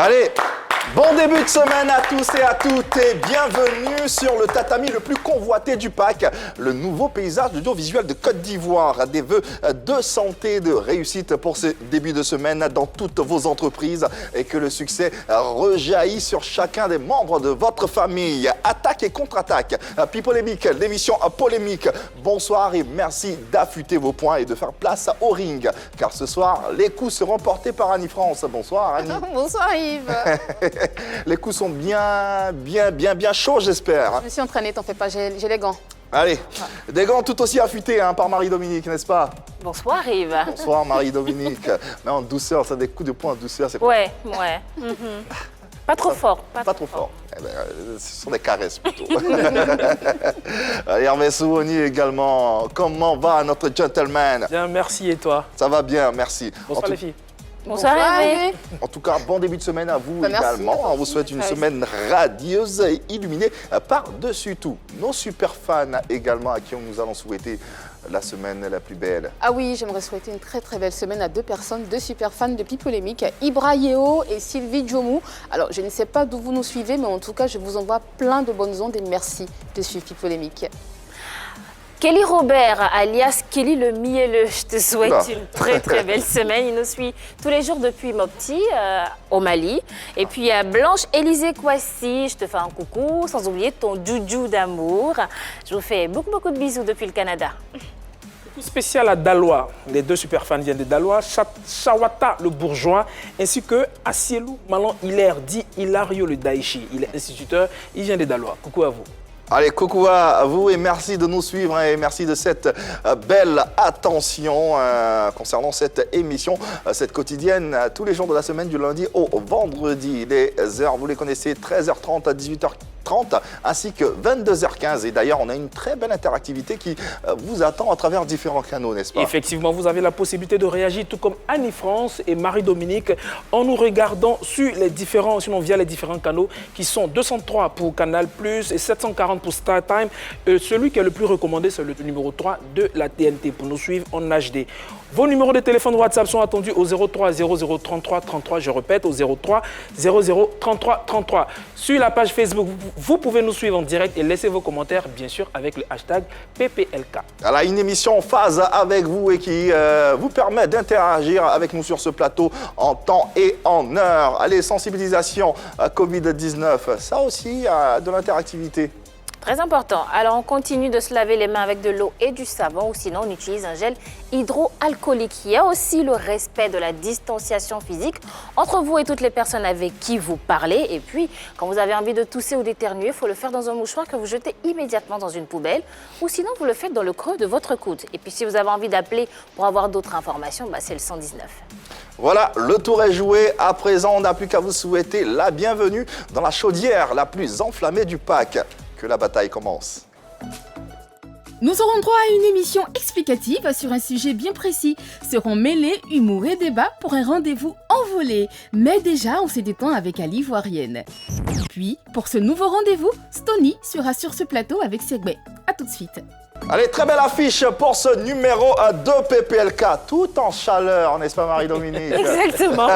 Allez, bon début de semaine à tous et à toutes et bienvenue sur le tatami le plus convoité du pack, le nouveau paysage audiovisuel de Côte d'Ivoire. Des vœux de santé et de réussite pour ce début de semaine dans toutes vos entreprises et que le succès rejaillit sur chacun des membres de votre famille. Attaque et contre-attaque, Pipolémique, l'émission polémique. Bonsoir et merci d'affûter vos points et de faire place au ring. Car ce soir, les coups seront portés par Annie France. Bonsoir Annie. Bonsoir Yves. Les coups sont bien chauds, j'espère. Je me suis entraînée, t'en fais pas, j'ai les gants. Allez, des gants tout aussi affûtés par Marie-Dominique, n'est-ce pas? Bonsoir Yves. Bonsoir Marie-Dominique. Mais en douceur, ça des coups de poing en douceur, c'est Ouais. Pas trop fort. Pas trop fort. Eh ben, ce sont des caresses plutôt. Hervé Souoni également. Comment va notre gentleman? Bien, merci et toi? Ça va bien, merci. Bonsoir les filles. Bonsoir Hervé. En tout cas, bon début de semaine à vous Merci. également. On vous souhaite une semaine radieuse et illuminée par-dessus tout. Nos super fans également à qui nous allons souhaiter la semaine la plus belle. Ah oui, j'aimerais souhaiter une très très belle semaine à deux personnes, deux super fans de Pipolémique, Ibra Yeo et Sylvie Djomou. Alors, je ne sais pas d'où vous nous suivez, mais en tout cas, je vous envoie plein de bonnes ondes et merci de suivre Pipolémique. Kelly Robert, alias Kelly le mielleux, je te souhaite une très très belle semaine. Il nous suit tous les jours depuis Mopti, au Mali. Et puis il y a Blanche Élisée Kouassi, je te fais un coucou, sans oublier ton doudou d'amour. Je vous fais beaucoup de bisous depuis le Canada. Coucou spécial à Daloa. Les deux super fans viennent de Daloa. Chawata le bourgeois, ainsi que Asielou Malon Hilaire, dit Hilario le Daichi. Il est instituteur, il vient de Daloa. Coucou à vous. Allez, coucou à vous et merci de nous suivre et merci de cette belle attention concernant cette émission, cette quotidienne, tous les jours de la semaine du lundi au vendredi. Les heures, vous les connaissez, 13h30 à 18h30 ainsi que 22h15. Et d'ailleurs, on a une très belle interactivité qui vous attend à travers différents canaux, n'est-ce pas? Effectivement, vous avez la possibilité de réagir tout comme Annie France et Marie-Dominique en nous regardant sur les différents, sinon via les différents canaux qui sont 203 pour Canal+, et 740 pour StarTime. Celui qui est le plus recommandé, c'est le numéro 3 de la TNT pour nous suivre en HD. Vos numéros de téléphone WhatsApp sont attendus au 03 00 33 33. Je répète, au 03 00 33 33. Sur la page Facebook, vous pouvez nous suivre en direct et laisser vos commentaires, bien sûr, avec le hashtag PPLK. Voilà, une émission en phase avec vous et qui vous permet d'interagir avec nous sur ce plateau en temps et en heure. Allez, sensibilisation à Covid-19, ça aussi a de l'interactivité. Très important. Alors, on continue de se laver les mains avec de l'eau et du savon ou sinon on utilise un gel hydroalcoolique. Il y a aussi le respect de la distanciation physique entre vous et toutes les personnes avec qui vous parlez. Et puis, quand vous avez envie de tousser ou d'éternuer, il faut le faire dans un mouchoir que vous jetez immédiatement dans une poubelle ou sinon vous le faites dans le creux de votre coude. Et puis, si vous avez envie d'appeler pour avoir d'autres informations, c'est le 119. Voilà, le tour est joué. À présent, on n'a plus qu'à vous souhaiter la bienvenue dans la chaudière la plus enflammée du pack. Que la bataille commence. Nous aurons droit à une émission explicative sur un sujet bien précis. Seront mêlés humour et débat pour un rendez-vous envolé. Mais déjà, on se détend avec Ali Ivoirienne. Puis, pour ce nouveau rendez-vous, Stony sera sur ce plateau avec Segway. A tout de suite. Allez, très belle affiche pour ce numéro 2 PPLK, tout en chaleur, n'est-ce pas Marie-Dominique? Exactement.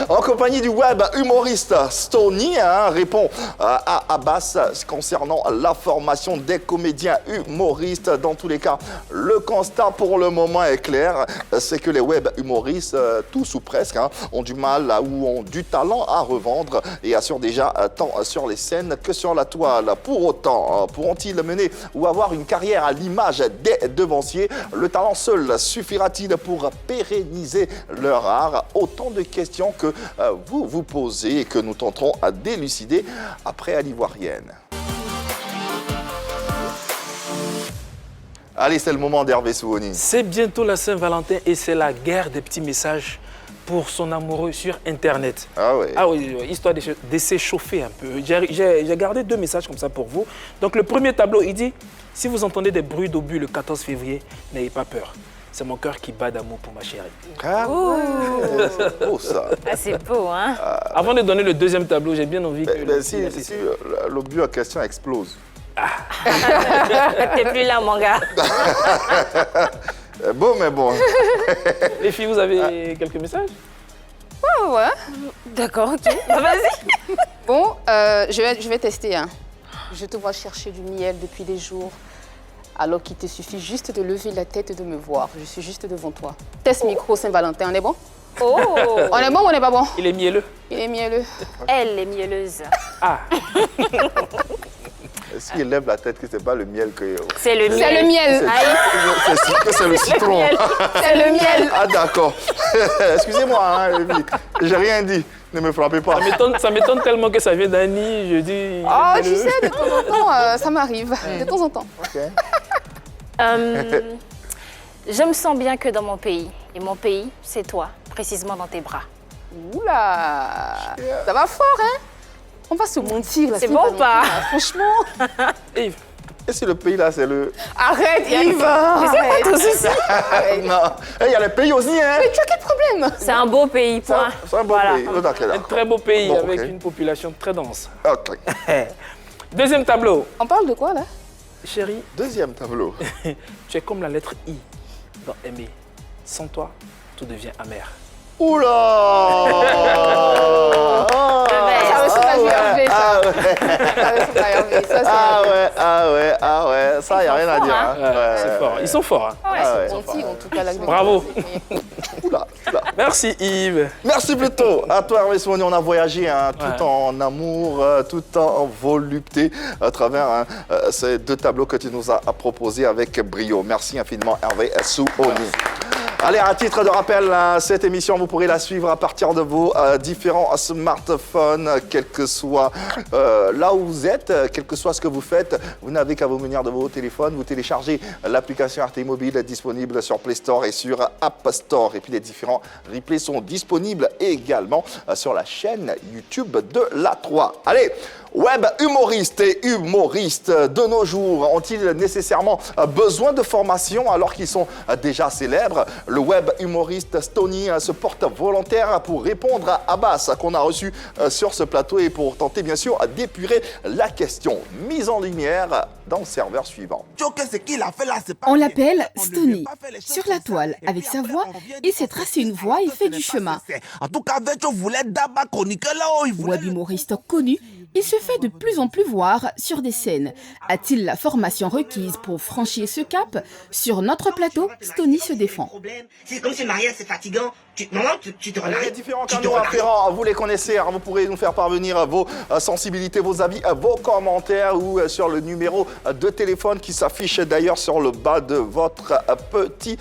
En compagnie du web humoriste Stony, répond à Abbas concernant la formation des comédiens humoristes. Dans tous les cas, le constat pour le moment est clair, c'est que les web humoristes, tous ou presque, ont du mal ou ont du talent à revendre et assurent déjà tant sur les scènes que sur la toile. Pour autant, pourront-ils mener ou avoir une carrière à l'image des devanciers? Le talent seul suffira-t-il pour pérenniser leur art? Autant de questions que vous vous posez et que nous tenterons à d'élucider après à l'Ivoirienne. Allez, c'est le moment d'Hervé Souoni. C'est bientôt la Saint-Valentin et c'est la guerre des petits messages pour son amoureux sur Internet. Ah oui. Ah oui, histoire de s'échauffer un peu. J'ai gardé 2 messages comme ça pour vous. Donc le premier tableau, il dit « Si vous entendez des bruits d'obus le 14 février, n'ayez pas peur. C'est mon cœur qui bat d'amour pour ma chérie. » Ah ouais, c'est beau ça. Ah, c'est beau, hein? Avant de donner le deuxième tableau, j'ai bien envie que... Si l'obus en question explose. T'es plus là, mon gars. Bon, mais bon. Les filles, vous avez quelques messages? ouais. D'accord, ok. Bah, vas-y. Bon, je vais tester. Hein. Je te vois chercher du miel depuis des jours, alors qu'il te suffit juste de lever la tête et de me voir. Je suis juste devant toi. Test micro Saint-Valentin, on est bon? Oh. On est bon ou on n'est pas bon? Il est mielleux. Il est mielleux. Elle est mielleuse. Ah, S'il lève la tête, que c'est pas le miel que... C'est le miel. C'est le miel. C'est le citron. C'est le miel. Ah d'accord. Excusez-moi, hein, Evie. J'ai rien dit. Ne me frappez pas. ça m'étonne tellement que ça vient d'Annie. Je dis. Oh, tu sais, de temps en temps, ça m'arrive. De temps en temps. Ok. Je me sens bien que dans mon pays. Et mon pays, c'est toi, précisément dans tes bras. Oula. Ça va fort, hein? On va se mentir. là, C'est si bon pas ou pas? longtemps, franchement. Yves, Et si le pays là, c'est le... Arrête, Yves. Arrête. Arrête. Non. Il y a les pays aussi, hein. Mais tu as quel problème? C'est un beau pays, point. C'est un beau Voilà. pays. Oh, d'accord. un très beau pays Bon, avec ok. une population très dense. Ok. Deuxième tableau. On parle de quoi, là? Chérie, Deuxième tableau. tu es comme la lettre I dans aimer. Sans toi, tout devient amer. Oula. Ça me soulage Hervé, ça. Ah ouais. Ça me soulage Hervé, ça, c'est Ah Hervé. ouais, ah ouais, ah ouais. Ça, il n'y a rien à forts, dire. hein. Hein. Ouais, c'est fort. Ils sont forts. Hein. Ah ouais. Ils sont gentils, en tout cas. Là, Bravo. Oula, oula. Merci Yves. Merci plutôt à toi, Hervé Simoni. On a voyagé hein, tout Ouais. en amour, tout en volupté à travers hein, ces deux tableaux que tu nous as proposés avec brio. Merci infiniment, Hervé Simoni. Allez, à titre de rappel, cette émission, vous pourrez la suivre à partir de vos différents smartphones, quel que soit là où vous êtes, quel que soit ce que vous faites. Vous n'avez qu'à vous munir de vos téléphones. Vous téléchargez l'application RTI Mobile disponible sur Play Store et sur App Store. Et puis les différents replays sont disponibles également sur la chaîne YouTube de la 3. Allez, web humoristes et humoristes de nos jours ont-ils nécessairement besoin de formation alors qu'ils sont déjà célèbres? Le web humoriste Stony se porte volontaire pour répondre à Abbas qu'on a reçu sur ce plateau et pour tenter bien sûr d'épurer la question. Mise en lumière dans le serveur suivant. On l'appelle Stony. Sur la toile, avec sa voix, il s'est tracé une voie et fait du chemin. En tout cas, je voulais d'abord chroniquer là-haut. Il voulait... Web humoriste connu, il se fait de plus en plus voir sur des scènes. A-t-il la formation requise pour franchir ce cap? Sur notre plateau, Stony se défend. C'est comme si le mariage c'est fatigant. Tu te Les relaxes. différents Tu te canaux relaxes. afférents, vous les connaissez, hein, vous pourrez nous faire parvenir vos sensibilités, vos avis, vos commentaires ou sur le numéro de téléphone qui s'affiche d'ailleurs sur le bas de votre petit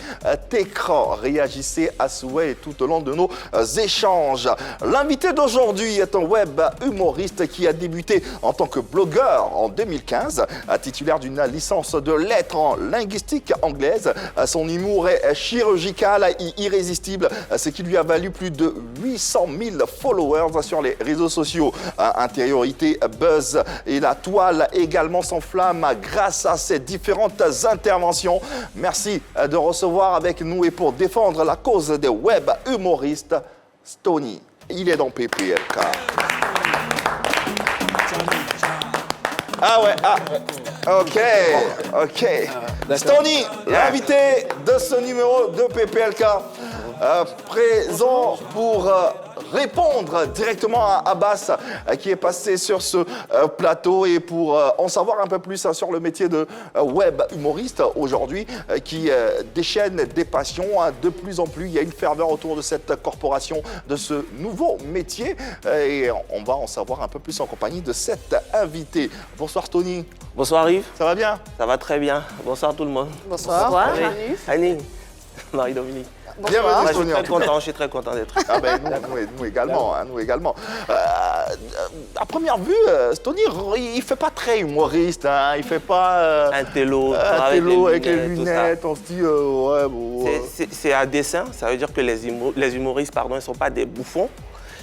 écran. Réagissez à souhait et tout au long de nos échanges. L'invité d'aujourd'hui est un web humoriste qui a débuté en tant que blogueur en 2015, titulaire d'une licence de lettres en linguistique anglaise. Son humour est chirurgical et irrésistible, ce qui lui a valu plus de 800 000 followers sur les réseaux sociaux. Intériorité, buzz et la toile également s'enflamme grâce à ces différentes interventions. Merci de recevoir avec nous et pour défendre la cause des web humoristes, Stony. Il est dans PPLK. Ah ouais, ah, ok. Stony, l'invité de ce numéro de PPLK, présent pour répondre directement à Abbas qui est passé sur ce plateau et pour en savoir un peu plus sur le métier de web humoriste aujourd'hui qui déchaîne des passions de plus en plus. Il y a une ferveur autour de cette corporation, de ce nouveau métier et on va en savoir un peu plus en compagnie de cet invité. Bonsoir Tony. Bonsoir Yves, Ça va bien? ça va très bien. Bonsoir tout le monde. Bonsoir. Bonsoir. Bienvenue. Annie, Marie-Dominique. Bienvenue Moi, je Tony. suis très content d'être. Ah ben nous également, hein, nous également. À première vue, Stony, il fait pas très humoriste, hein, il fait pas Un télo, un télo avec les tout ça. lunettes, on se dit ouais bon. C'est à dessein, ça veut dire que les humoristes, ils ne sont pas des bouffons,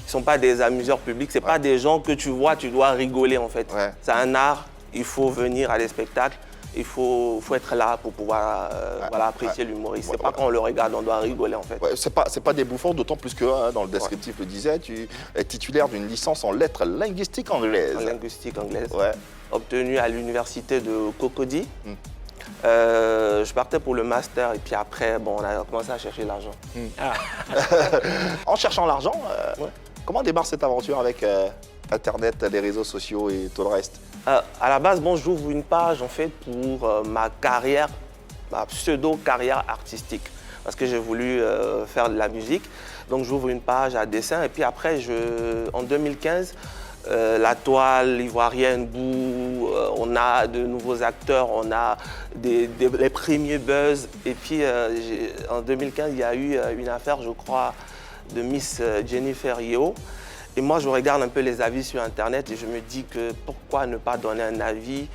ils ne sont pas des amuseurs publics, ce pas des gens que tu vois, tu dois rigoler en fait. Ouais. C'est un art, il faut venir à des spectacles. Il faut être là pour pouvoir voilà, apprécier l'humoriste. C'est pas quand on le regarde, on doit rigoler en fait. Ouais, c'est pas des bouffons, d'autant plus que hein, dans le descriptif le disait, tu es titulaire d'une licence en lettres linguistiques anglaises. En linguistique anglaise. Ouais. Obtenu à l'université de Cocody. Je partais pour le master et puis après, bon, on a commencé à chercher l'argent. En cherchant l'argent, Ouais. comment démarre cette aventure avec Internet, les réseaux sociaux et tout le reste? À la base, bon, j'ouvre une page en fait pour ma carrière, ma pseudo-carrière artistique. Parce que j'ai voulu faire de la musique. Donc j'ouvre une page à dessin et puis après, en 2015, la toile ivoirienne bout, on a de nouveaux acteurs, on a les premiers buzz. Et puis en 2015, il y a eu une affaire, je crois, de Miss Jennifer Yeo. Et moi, je regarde un peu les avis sur Internet et je me dis que pourquoi ne pas donner un avis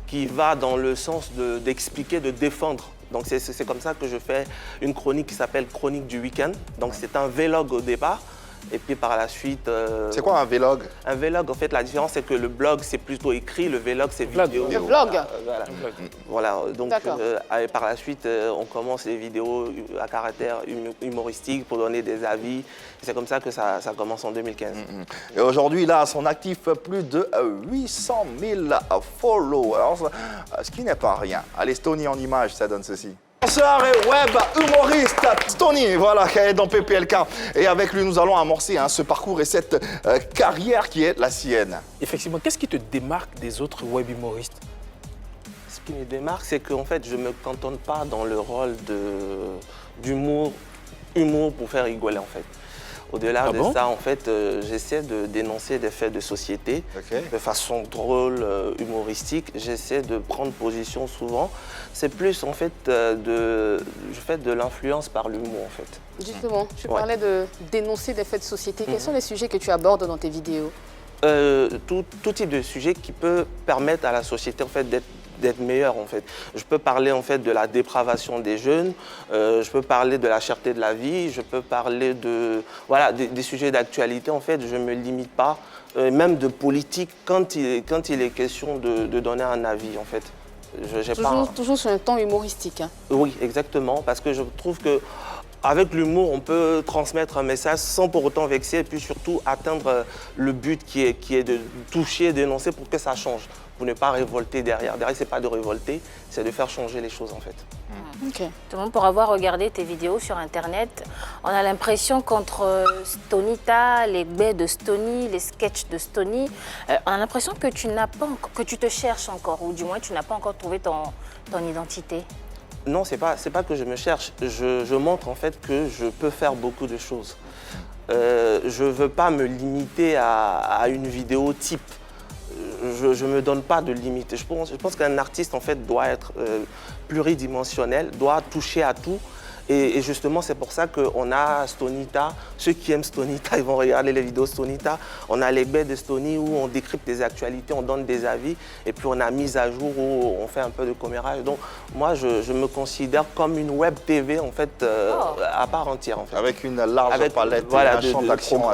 qui va dans le sens d'expliquer, de défendre. Donc c'est comme ça que je fais une chronique qui s'appelle Chronique du week-end. Donc c'est un vlog au départ. Et puis par la suite... C'est quoi un vlog? Un vlog, en fait, la différence, c'est que le blog, c'est plutôt écrit, le vlog, c'est vidéo. Le vlog. Voilà. Voilà. Donc, et par la suite, on commence les vidéos à caractère humoristique pour donner des avis. C'est comme ça que ça commence en 2015. Et aujourd'hui, il a à son actif plus de 800 000 followers, ce qui n'est pas rien. Allez, Stony en image, ça donne ceci. Danseur et web humoriste Stony, voilà, qui est dans PPLK. Et avec lui, nous allons amorcer ce parcours et cette carrière qui est la sienne. Effectivement, qu'est-ce qui te démarque des autres web humoristes? Ce qui me démarque, c'est qu'en fait, je ne me cantonne pas dans le rôle d'humour pour faire rigoler, en fait. Au-delà de ça, en fait, j'essaie de dénoncer des faits de société de façon drôle, humoristique. J'essaie de prendre position souvent. C'est plus, en fait, je fais de l'influence par l'humour, en fait. Justement, tu parlais de dénoncer des faits de société. Quels sont les sujets que tu abordes dans tes vidéos? Tout type de sujet qui peut permettre à la société, en fait, d'être meilleure, en fait. Je peux parler, en fait, de la dépravation des jeunes, je peux parler de la cherté de la vie, je peux parler des sujets d'actualité, en fait. Je ne me limite pas, même de politique, quand il est question de donner un avis, en fait. Toujours sur un ton humoristique. Hein. Oui, exactement, parce que je trouve que avec l'humour, on peut transmettre un message sans pour autant vexer et puis surtout atteindre le but qui est de toucher, dénoncer pour que ça change, pour ne pas révolter derrière. Derrière, ce n'est pas de révolter, c'est de faire changer les choses en fait. Okay. Tout le monde, pour avoir regardé tes vidéos sur Internet, on a l'impression qu'entre Stonita, les baies de Stony, les sketchs de Stony, on a l'impression que tu te cherches encore, ou du moins tu n'as pas encore trouvé ton identité. Non, c'est pas que je me cherche. Je montre en fait que je peux faire beaucoup de choses. Je ne veux pas me limiter à une vidéo type. Je ne me donne pas de limite. Je pense qu'un artiste en fait doit être pluridimensionnel, doit toucher à tout. Et justement, c'est pour ça qu'on a Stonita. Ceux qui aiment Stonita, ils vont regarder les vidéos Stonita. On a les baies de Stony où on décrypte des actualités, on donne des avis. Et puis on a Mise à jour où on fait un peu de commérage. Donc moi, je me considère comme une web TV en fait, à part entière. En fait. Avec une large palette et un champ d'action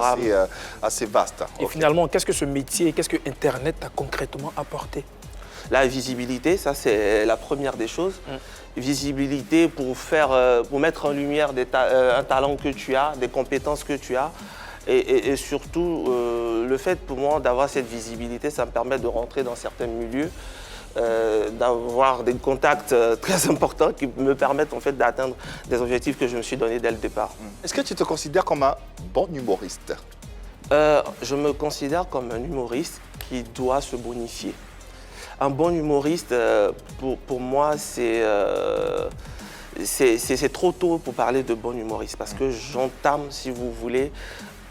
assez vaste. Et finalement, qu'est-ce que ce métier, qu'est-ce que Internet t'a concrètement apporté? La visibilité, ça c'est la première des choses. Visibilité pour mettre en lumière un talent que tu as, des compétences que tu as. Et surtout, le fait pour moi d'avoir cette visibilité, ça me permet de rentrer dans certains milieux, d'avoir des contacts très importants qui me permettent en fait d'atteindre des objectifs que je me suis donnés dès le départ. Est-ce que tu te considères comme un bon humoriste? Je me considère comme un humoriste qui doit se bonifier. Un bon humoriste, pour moi, c'est trop tôt pour parler de bon humoriste parce que j'entame, si vous voulez,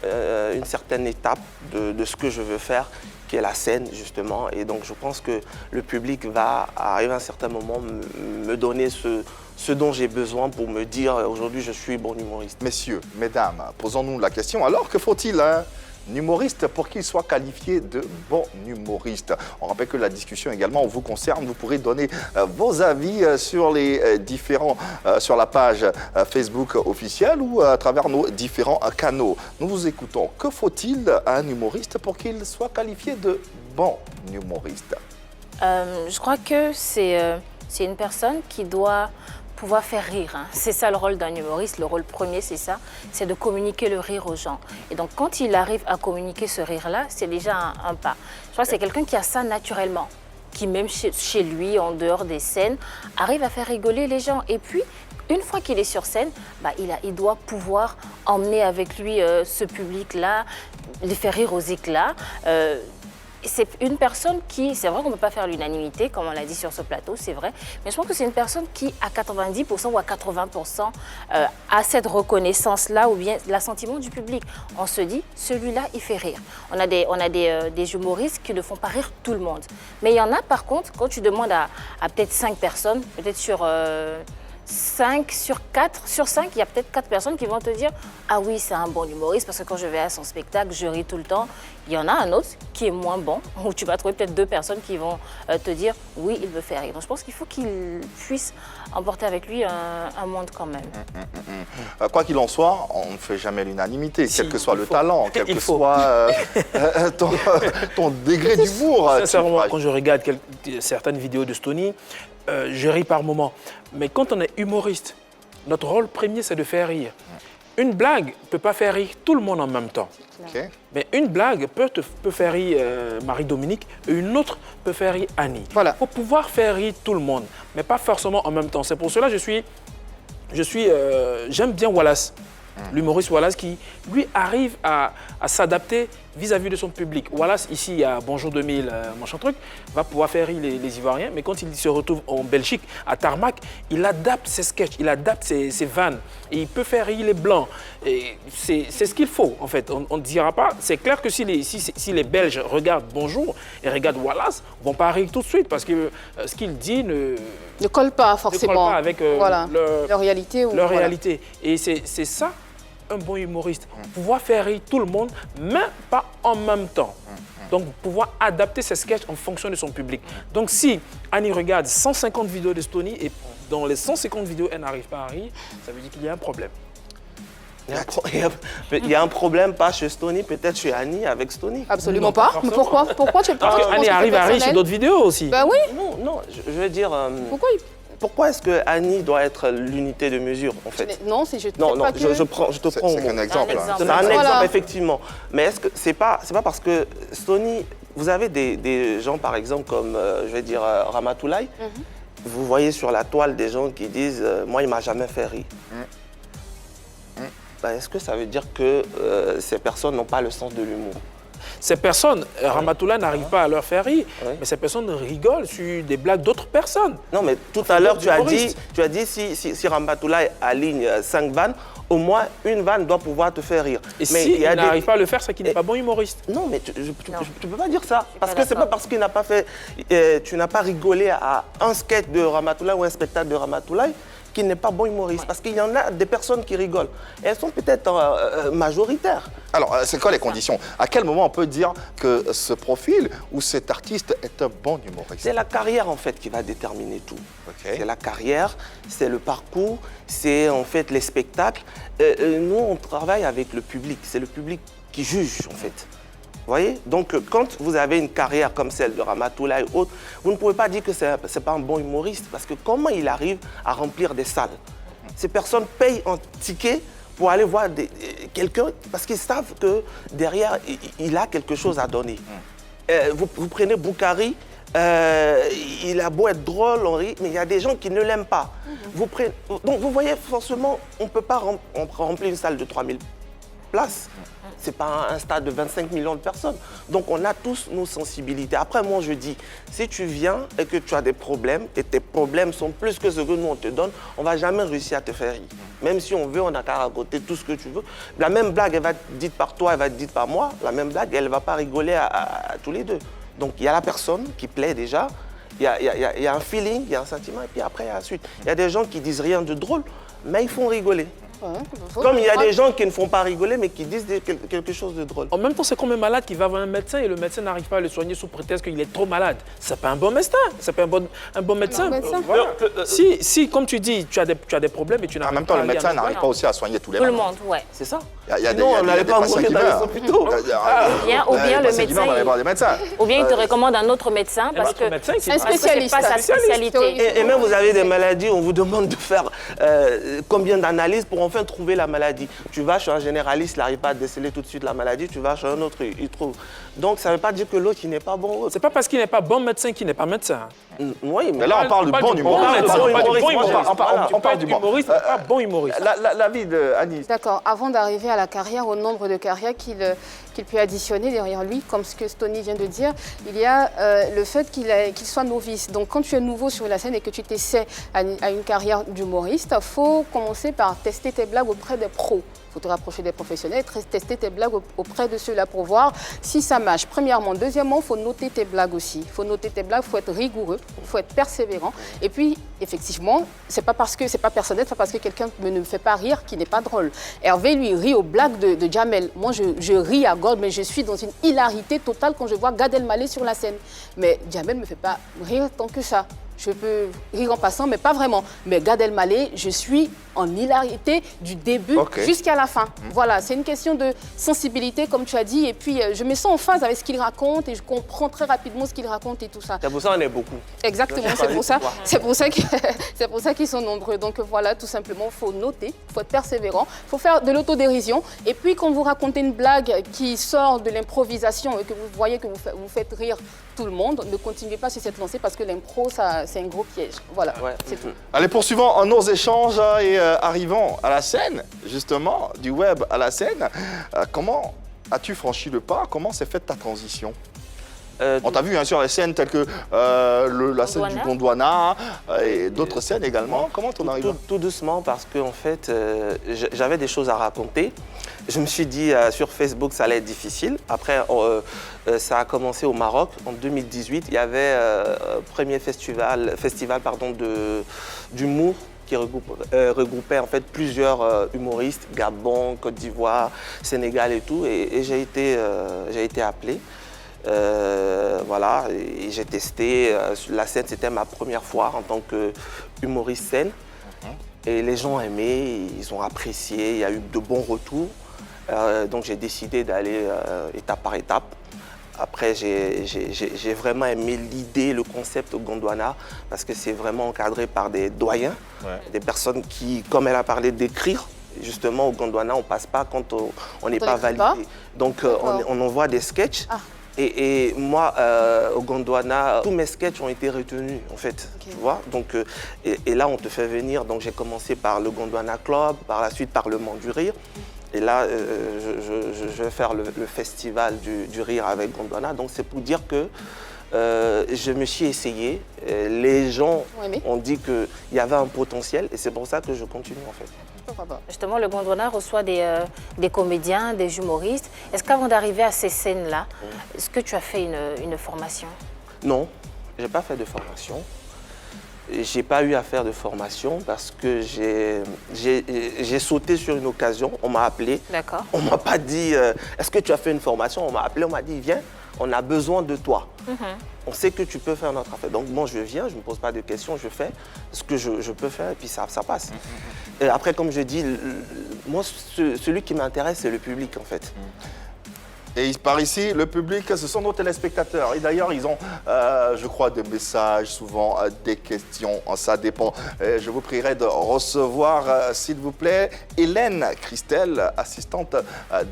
une certaine étape de ce que je veux faire, qui est la scène, justement. Et donc, je pense que le public va arriver à un certain moment me donner ce dont j'ai besoin pour me dire aujourd'hui, je suis bon humoriste. Messieurs, mesdames, posons-nous la question. Alors, que faut-il un humoriste pour qu'il soit qualifié de bon humoriste? On rappelle que la discussion également vous concerne. Vous pourrez donner vos avis sur sur la page Facebook officielle ou à travers nos différents canaux. Nous vous écoutons. Que faut-il à un humoriste pour qu'il soit qualifié de bon humoriste? Je crois que c'est une personne qui doit pouvoir faire rire. Hein. C'est ça le rôle d'un humoriste. Le rôle premier, c'est ça, c'est de communiquer le rire aux gens. Et donc, quand il arrive à communiquer ce rire-là, c'est déjà un pas. Je crois que c'est quelqu'un qui a ça naturellement. qui même chez lui, en dehors des scènes, arrive à faire rigoler les gens. Et puis, une fois qu'il est sur scène, il doit pouvoir emmener avec lui ce public-là, les faire rire aux éclats. C'est une personne qui, c'est vrai qu'on ne peut pas faire l'unanimité, comme on l'a dit sur ce plateau, c'est vrai, mais je pense que c'est une personne qui, à 90% ou à 80%, a cette reconnaissance-là ou bien l'assentiment du public. On se dit, celui-là, il fait rire. On a des humoristes qui ne font pas rire tout le monde. Mais il y en a, par contre, quand tu demandes à peut-être 5 personnes, peut-être sur 5 sur 4, sur 5, il y a peut-être 4 personnes qui vont te dire « Ah oui, c'est un bon humoriste parce que quand je vais à son spectacle, je ris tout le temps. » Il y en a un autre qui est moins bon, où tu vas trouver peut-être 2 personnes qui vont te dire « Oui, il me fait rire. » Donc je pense qu'il faut qu'il puisse emporter avec lui un monde quand même. Quoi qu'il en soit, on ne fait jamais l'unanimité, quel que soit le talent, quel que soit ton degré d'humour. Sincèrement, quand je regarde certaines vidéos de Stony, je ris par moments. Mais quand on est humoriste, notre rôle premier, c'est de faire rire. Une blague ne peut pas faire rire tout le monde en même temps. Okay. Mais une blague peut faire rire Marie-Dominique et une autre peut faire rire Annie. Voilà. Il faut pouvoir faire rire tout le monde, mais pas forcément en même temps. C'est pour cela que j'aime bien Wallace. L'humoriste Wallace qui, lui, arrive à s'adapter vis-à-vis de son public. Wallace, ici, à Bonjour 2000, machin truc, va pouvoir faire rire les Ivoiriens, mais quand il se retrouve en Belgique, à Tarmac, il adapte ses sketchs, il adapte ses vannes, et il peut faire rire les Blancs. C'est ce qu'il faut, en fait. On ne dira pas, c'est clair que si les Belges regardent Bonjour et regardent Wallace, ils ne vont pas rire tout de suite, parce que ce qu'il dit ne colle pas forcément. Ne colle pas avec leur réalité. Leur réalité. Et c'est ça, un bon humoriste. Pouvoir faire rire tout le monde, mais pas en même temps. Donc, pouvoir adapter ses sketchs en fonction de son public. Donc, si Annie regarde 150 vidéos de Stony et dans les 150 vidéos, elle n'arrive pas à rire, ça veut dire qu'il y a un problème. Il y a un problème, pas chez Stony, peut-être chez Annie avec Stony. Absolument non, pas. Mais pourquoi tu Parce qu'Annie arrive à rire sur d'autres vidéos aussi. Ben oui. Non, je veux dire... Pourquoi est-ce que Annie doit être l'unité de mesure, en fait? Non, c'est je te prends un exemple. C'est un exemple, effectivement. Mais est-ce que c'est pas parce que Stony, vous avez des gens, par exemple, comme, je vais dire, Ramatoulaye, vous voyez sur la toile des gens qui disent « Moi, il ne m'a jamais fait rire ». Est-ce que ça veut dire que ces personnes n'ont pas le sens de l'humour? Ces personnes, Ramatoulaye n'arrive pas à leur faire rire, mais ces personnes rigolent sur des blagues d'autres personnes. Non, mais tout à l'heure, tu as dit si Ramatoulaye aligne 5 vannes, au moins une vanne doit pouvoir te faire rire. Et s'il n'arrive pas à le faire, c'est qu'il n'est pas bon humoriste. Non, mais tu ne peux pas dire ça. Parce que ce n'est pas parce qu'il n'a pas fait... tu n'as pas rigolé à un sketch de Ramatoulaye ou un spectacle de Ramatoulaye qu'il n'est pas bon humoriste. Parce qu'il y en a des personnes qui rigolent. Et elles sont peut-être majoritaires. Alors, c'est quoi les conditions? À quel moment on peut dire que ce profil ou cet artiste est un bon humoriste? C'est la carrière, en fait, qui va déterminer tout. Okay. C'est la carrière, c'est le parcours, c'est en fait les spectacles. Nous, on travaille avec le public. C'est le public qui juge, en fait. Vous voyez? Donc, quand vous avez une carrière comme celle de Ramatoulaye ou autre, vous ne pouvez pas dire que ce n'est pas un bon humoriste. Parce que comment il arrive à remplir des salles? Ces personnes payent un ticket pour aller voir quelqu'un parce qu'ils savent que derrière, il a quelque chose à donner. Vous prenez Boukari, il a beau être drôle, on rit, mais il y a des gens qui ne l'aiment pas. Donc, vous voyez, forcément, on ne peut pas remplir une salle de 3000 places. Ce n'est pas un stade de 25 millions de personnes. Donc, on a tous nos sensibilités. Après, moi, je dis, si tu viens et que tu as des problèmes, et tes problèmes sont plus que ce que nous, on te donne, on ne va jamais réussir à te faire rire. Même si on veut, on a qu'à raconter tout ce que tu veux. La même blague, elle va être dite par toi, elle va être dite par moi. La même blague, elle ne va pas rigoler à tous les deux. Donc, il y a la personne qui plaît déjà. Il y a un feeling, il y a un sentiment, et puis après, il y a la suite. Il y a des gens qui disent rien de drôle, mais ils font rigoler. Comme il y a des gens qui ne font pas rigoler, mais qui disent quelque chose de drôle. En même temps, c'est comme un malade qui va voir un médecin et le médecin n'arrive pas à le soigner sous prétexte qu'il est trop malade. C'est pas un bon médecin. C'est pas un bon médecin. Voilà. Si, comme tu dis, tu as des problèmes et tu n'arrives pas. En même temps, le médecin n'arrive pas aussi à soigner tous les malades. malades. Tout le monde, ouais. C'est ça. Non, on n'allait pas mourir dans les hôpitaux. Ou bien le médecin. Ou bien il te recommande un autre médecin parce que c'est un spécialiste. Pas sa spécialité. Et même vous avez des maladies, on vous demande de faire combien d'analyses pour en enfin trouvé la maladie. Tu vas chez un généraliste, il n'arrive pas à déceler tout de suite la maladie, tu vas chez un autre, il trouve. Donc ça ne veut pas dire que l'autre, il n'est pas bon. C'est pas parce qu'il n'est pas bon médecin qu'il n'est pas médecin. Oui, Mais là, on parle du bon humoriste. On parle du humoriste, pas bon humoriste. L'avis d'Annie. D'accord. Avant d'arriver à la carrière, au nombre de carrières qu'il peut additionner derrière lui, comme ce que Stony vient de dire, il y a le fait qu'il soit novice. Donc quand tu es nouveau sur la scène et que tu t'essaies à une carrière d'humoriste, il faut commencer par tester tes blagues auprès des pros. Il faut te rapprocher des professionnels, tester tes blagues auprès de ceux-là pour voir si ça marche. Premièrement. Deuxièmement, il faut noter tes blagues aussi. Il faut noter tes blagues, il faut être rigoureux, il faut être persévérant. Et puis, effectivement, c'est pas parce que c'est pas personnel, c'est pas parce que quelqu'un ne me fait pas rire qu'il n'est pas drôle. Hervé, lui, rit aux blagues de Jamel. Moi, je ris à gorge, mais je suis dans une hilarité totale quand je vois Gad Elmaleh sur la scène. Mais Jamel ne me fait pas rire tant que ça. Je peux rire en passant, mais pas vraiment. Mais Gad Elmaleh, je suis en hilarité du début jusqu'à la fin. Voilà, c'est une question de sensibilité, comme tu as dit. Et puis, je me sens en phase avec ce qu'il raconte et je comprends très rapidement ce qu'il raconte et tout ça. C'est pour ça qu'on est beaucoup. Exactement, c'est pour ça qu'ils sont nombreux. Donc voilà, tout simplement, il faut noter, il faut être persévérant, il faut faire de l'autodérision. Et puis, quand vous racontez une blague qui sort de l'improvisation et que vous voyez que vous faites rire tout le monde, ne continuez pas sur cette lancée parce que l'impro, c'est un gros piège. Voilà, c'est tout. Allez, poursuivons nos échanges et arrivons à la scène, justement, du web à la scène. Comment as-tu franchi le pas? Comment s'est faite ta transition? On t'a vu hein, sur les scènes telles que la scène du Gondwana et d'autres scènes également. Comment t'en arrives? Tout doucement parce que en fait, j'avais des choses à raconter. Je me suis dit sur Facebook ça allait être difficile. Après, ça a commencé au Maroc en 2018. Il y avait premier festival d'humour qui regroupait en fait plusieurs humoristes, Gabon, Côte d'Ivoire, Sénégal et tout. Et j'ai été appelé. Voilà, et j'ai testé. La scène, c'était ma première fois en tant qu'humoriste scène. Et les gens ont aimé, ils ont apprécié, il y a eu de bons retours. Donc j'ai décidé d'aller étape par étape. Après, j'ai vraiment aimé l'idée, le concept au Gondwana, parce que c'est vraiment encadré par des doyens, des personnes qui, comme elle a parlé d'écrire, justement au Gondwana, on ne passe pas quand on n'est pas validé. Donc on envoie des sketchs. Et moi, au Gondwana, tous mes sketchs ont été retenus, en fait, tu vois. Donc, et là, on te fait venir. Donc, j'ai commencé par le Gondwana Club, par la suite Parlement du Rire. Et là, je vais faire le festival du rire avec Gondwana. Donc, c'est pour dire que je me suis essayé. Les gens ont dit qu'il y avait un potentiel et c'est pour ça que je continue, en fait. Justement, le Gondwana reçoit des comédiens, des humoristes. Est-ce qu'avant d'arriver à ces scènes-là, est-ce que tu as fait une formation? Non, je n'ai pas fait de formation. Je n'ai pas eu à faire de formation parce que j'ai sauté sur une occasion. On m'a appelé. D'accord. On ne m'a pas dit est-ce que tu as fait une formation? On m'a appelé, on m'a dit viens, on a besoin de toi. On sait que tu peux faire notre affaire. Donc moi je viens, je ne me pose pas de questions, je fais ce que je peux faire et puis ça passe. Et après, comme je dis, moi celui qui m'intéresse, c'est le public en fait. Et par ici, le public, ce sont nos téléspectateurs. Et d'ailleurs, ils ont, je crois, des messages, souvent des questions. Ça dépend. Et je vous prierai de recevoir, s'il vous plaît, Hélène Christelle, assistante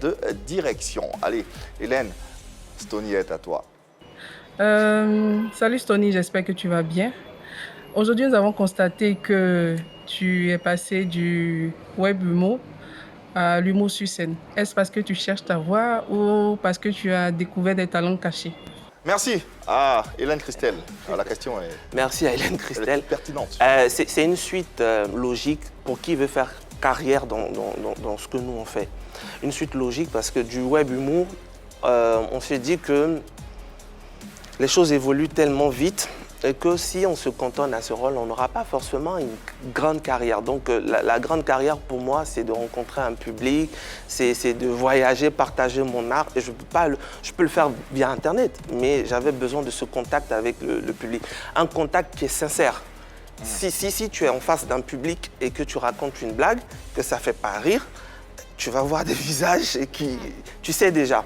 de direction. Allez, Hélène, Stony est à toi. Salut Stony, j'espère que tu vas bien. Aujourd'hui, nous avons constaté que tu es passé du web humour à l'humour sur scène. Est-ce parce que tu cherches ta voix ou parce que tu as découvert des talents cachés? Merci à Hélène Christelle. La question est... Merci à Hélène Christelle. Pertinente. C'est une suite logique pour qui veut faire carrière dans ce que nous on fait. Une suite logique parce que du web humour, on s'est dit que les choses évoluent tellement vite et que si on se cantonne à ce rôle, on n'aura pas forcément une grande carrière. Donc la grande carrière pour moi, c'est de rencontrer un public, c'est de voyager, partager mon art. Et je peux le faire via Internet, mais j'avais besoin de ce contact avec le public. Un contact qui est sincère. Si tu es en face d'un public et que tu racontes une blague, que ça ne fait pas rire, tu vas voir des visages qui tu sais déjà.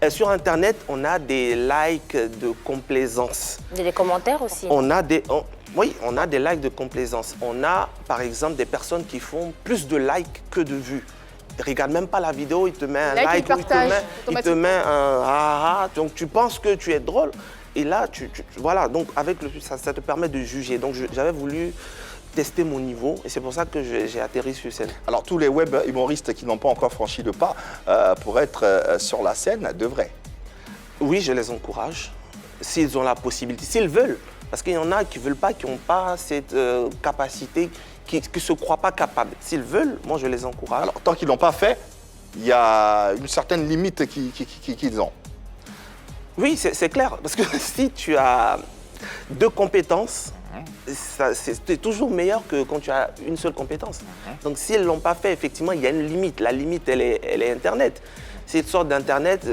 Et sur Internet, on a des likes de complaisance. Des commentaires aussi. On a des... Oui, on a des likes de complaisance. On a, par exemple, des personnes qui font plus de likes que de vues. Ils ne regardent même pas la vidéo, il te met un like, ou il te met un ah. Donc, tu penses que tu es drôle. Et là, voilà, donc avec ça te permet de juger. Donc, j'avais voulu tester mon niveau et c'est pour ça que j'ai atterri sur scène. Alors, tous les web humoristes qui n'ont pas encore franchi le pas pour être sur la scène devraient. Oui, je les encourage, s'ils ont la possibilité, s'ils veulent. Parce qu'il y en a qui ne veulent pas, qui n'ont pas cette capacité, qui ne se croient pas capables. S'ils veulent, moi, je les encourage. Alors, tant qu'ils ne l'ont pas fait, il y a une certaine limite qu'ils ont. Oui, c'est clair. Parce que si tu as 2 compétences, c'est toujours meilleur que quand tu as une seule compétence. Donc, s'ils ne l'ont pas fait, effectivement, il y a une limite. La limite, elle est Internet. Cette sorte d'Internet,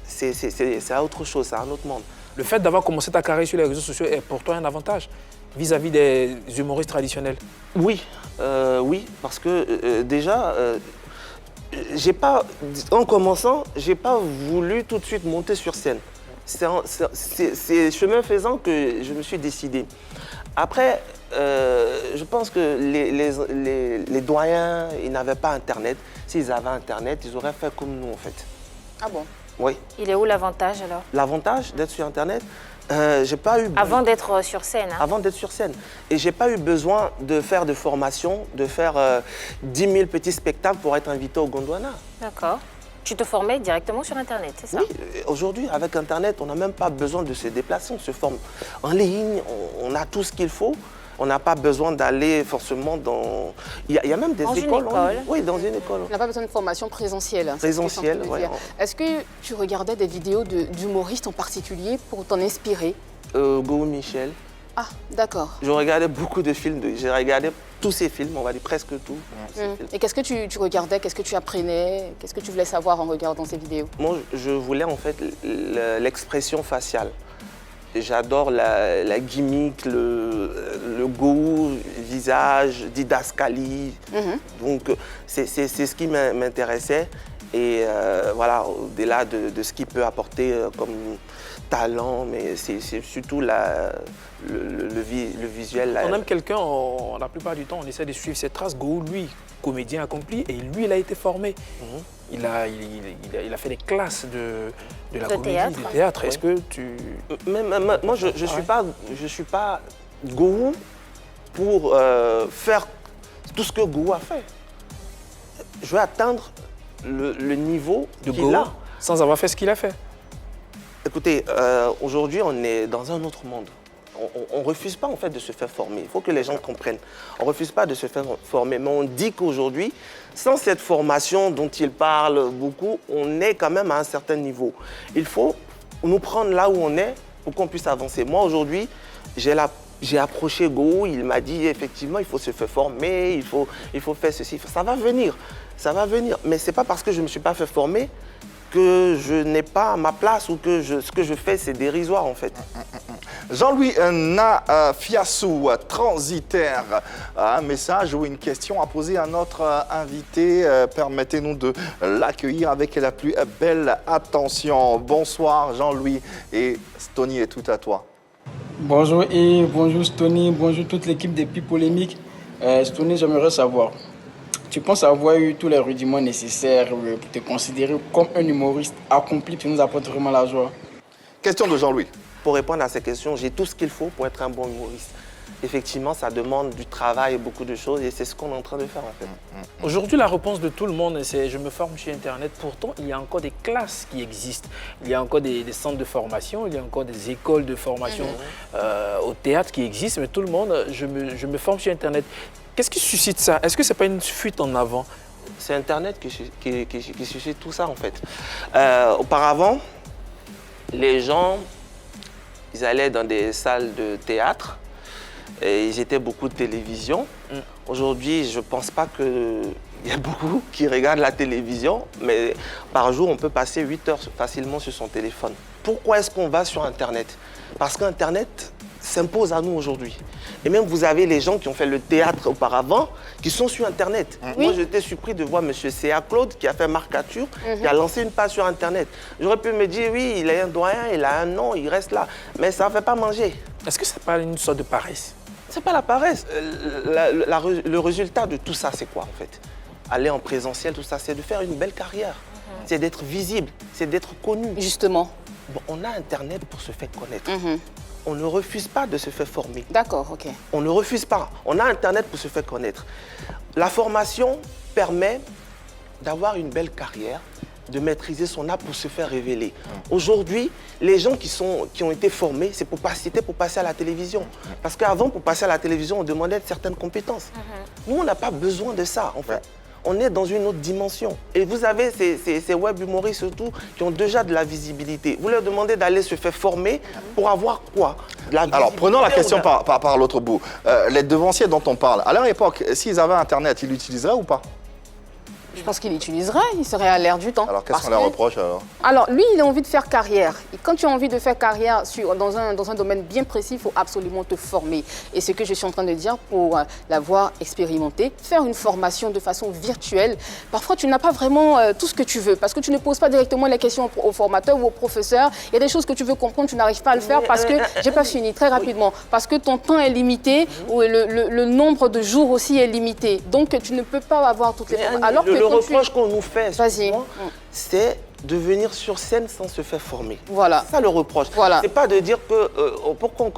c'est autre chose, c'est un autre monde. Le fait d'avoir commencé ta carrière sur les réseaux sociaux est pour toi un avantage vis-à-vis des humoristes traditionnels? Oui, oui, parce que déjà, en commençant, j'ai pas voulu tout de suite monter sur scène. C'est chemin faisant que je me suis décidé. Après, je pense que les doyens, ils n'avaient pas Internet. S'ils avaient Internet, ils auraient fait comme nous, en fait. Ah bon? Oui. Il est où l'avantage alors? L'avantage d'être sur Internet, j'ai pas eu... Avant d'être sur scène. Hein. Avant d'être sur scène. Et j'ai pas eu besoin de faire de formation, de faire 10 000 petits spectacles pour être invité au Gondwana. D'accord. Tu te formais directement sur Internet, c'est ça? Oui, aujourd'hui, avec Internet, on n'a même pas besoin de se déplacer. On se forme en ligne, on a tout ce qu'il faut. On n'a pas besoin d'aller forcément dans... Il y a même des écoles. Oui, dans une école. On n'a pas besoin de formation présentielle. Présentielle, oui. Est-ce que tu regardais des vidéos d'humoristes en particulier pour t'en inspirer? Go Michel. Ah, d'accord. Je regardais beaucoup de films. J'ai regardé tous ces films, on va dire presque tout. Et qu'est-ce que tu regardais? Qu'est-ce que tu apprenais? Qu'est-ce que tu voulais savoir en regardant ces vidéos? Moi, je voulais en fait l'expression faciale. J'adore la gimmick, le go, le visage, didascalie. Donc, c'est ce qui m'intéressait. Et voilà, au-delà de ce qu'il peut apporter comme talent, mais c'est surtout le visuel. On aime quelqu'un, la plupart du temps, on essaie de suivre ses traces. Go, lui, comédien accompli, et lui, il a été formé. Il a fait des classes de la comédie, du théâtre. Est-ce que tu... Moi, je ne suis pas Go pour faire tout ce que Go a fait. Je veux atteindre le niveau de qu'il a. Sans avoir fait ce qu'il a fait. Écoutez, aujourd'hui, on est dans un autre monde. On ne refuse pas en fait de se faire former. Il faut que les gens comprennent. On ne refuse pas de se faire former, mais on dit qu'aujourd'hui, sans cette formation dont il parle beaucoup, on est quand même à un certain niveau. Il faut nous prendre là où on est pour qu'on puisse avancer. Moi, aujourd'hui, j'ai approché Go, il m'a dit effectivement, il faut se faire former, il faut faire ceci. Ça va venir, Mais ce n'est pas parce que je ne me suis pas fait former que je n'ai pas ma place ou que ce que je fais, c'est dérisoire en fait. Jean-Louis Nafiassou, transitaire, un message ou une question à poser à notre invité. Permettez-nous de l'accueillir avec la plus belle attention. Bonsoir Jean-Louis, et Stony est tout à toi. Bonjour et bonjour Stony, bonjour toute l'équipe des Pi Polémiques. Stony, j'aimerais savoir, tu penses avoir eu tous les rudiments nécessaires pour te considérer comme un humoriste accompli qui nous apporte vraiment la joie? Question de Jean-Louis. Pour répondre à ces questions, j'ai tout ce qu'il faut pour être un bon humoriste. Effectivement, ça demande du travail et beaucoup de choses et c'est ce qu'on est en train de faire en fait. Aujourd'hui, la réponse de tout le monde, c'est je me forme sur Internet. Pourtant, il y a encore des classes qui existent. Il y a encore des centres de formation, il y a encore des écoles de formation au théâtre qui existent. Mais tout le monde, je me forme sur Internet. Qu'est-ce qui suscite ça? Est-ce que ce n'est pas une fuite en avant? C'est Internet qui suscite tout ça en fait. Auparavant, les gens, ils allaient dans des salles de théâtre et ils étaient beaucoup de télévision. Aujourd'hui, je ne pense pas qu'il y a beaucoup qui regardent la télévision, mais par jour, on peut passer 8 heures facilement sur son téléphone. Pourquoi est-ce qu'on va sur Internet? Parce qu'Internet s'impose à nous aujourd'hui. Et même vous avez les gens qui ont fait le théâtre auparavant, qui sont sur Internet. Moi, j'étais surpris de voir M. C.A. Claude, qui a fait Marcature, qui a lancé une page sur Internet. J'aurais pu me dire, oui, il est un doyen, il a un nom, il reste là. Mais ça ne fait pas manger. Est-ce que ce n'est pas une sorte de paresse? C'est pas la paresse. Le résultat de tout ça, c'est quoi en fait? Aller en présentiel, tout ça, c'est de faire une belle carrière. C'est d'être visible, c'est d'être connu. Justement. Bon, on a Internet pour se faire connaître. On ne refuse pas de se faire former. D'accord, ok. On ne refuse pas. On a Internet pour se faire connaître. La formation permet d'avoir une belle carrière, de maîtriser son art pour se faire révéler. Aujourd'hui, les gens qui ont été formés, c'était pour passer à la télévision. Parce qu'avant, pour passer à la télévision, on demandait certaines compétences. Nous, on n'a pas besoin de ça, en fait. On est dans une autre dimension. Et vous avez ces web humoristes surtout qui ont déjà de la visibilité. Vous leur demandez d'aller se faire former pour avoir quoi? Alors, prenons la question par l'autre bout. Les devanciers dont on parle, à leur époque, s'ils avaient Internet, ils l'utiliseraient ou pas? Je pense qu'il l'utiliserait, il serait à l'air du temps. Alors, quels sont les reproches alors? Alors, lui, il a envie de faire carrière. Et quand tu as envie de faire carrière dans un domaine bien précis, il faut absolument te former. Et ce que je suis en train de dire, pour l'avoir expérimenté, faire une formation de façon virtuelle, parfois tu n'as pas vraiment tout ce que tu veux, parce que tu ne poses pas directement les questions au formateur ou au professeur. Il y a des choses que tu veux comprendre, tu n'arrives pas à le faire parce que, j'ai pas fini, très rapidement, parce que ton temps est limité, ou le nombre de jours aussi est limité. Donc, tu ne peux pas avoir toutes les... Alors que le reproche qu'on nous fait, vas-y, c'est de venir sur scène sans se faire former. Voilà. C'est ça le reproche. Voilà. C'est pas de dire que pourquoi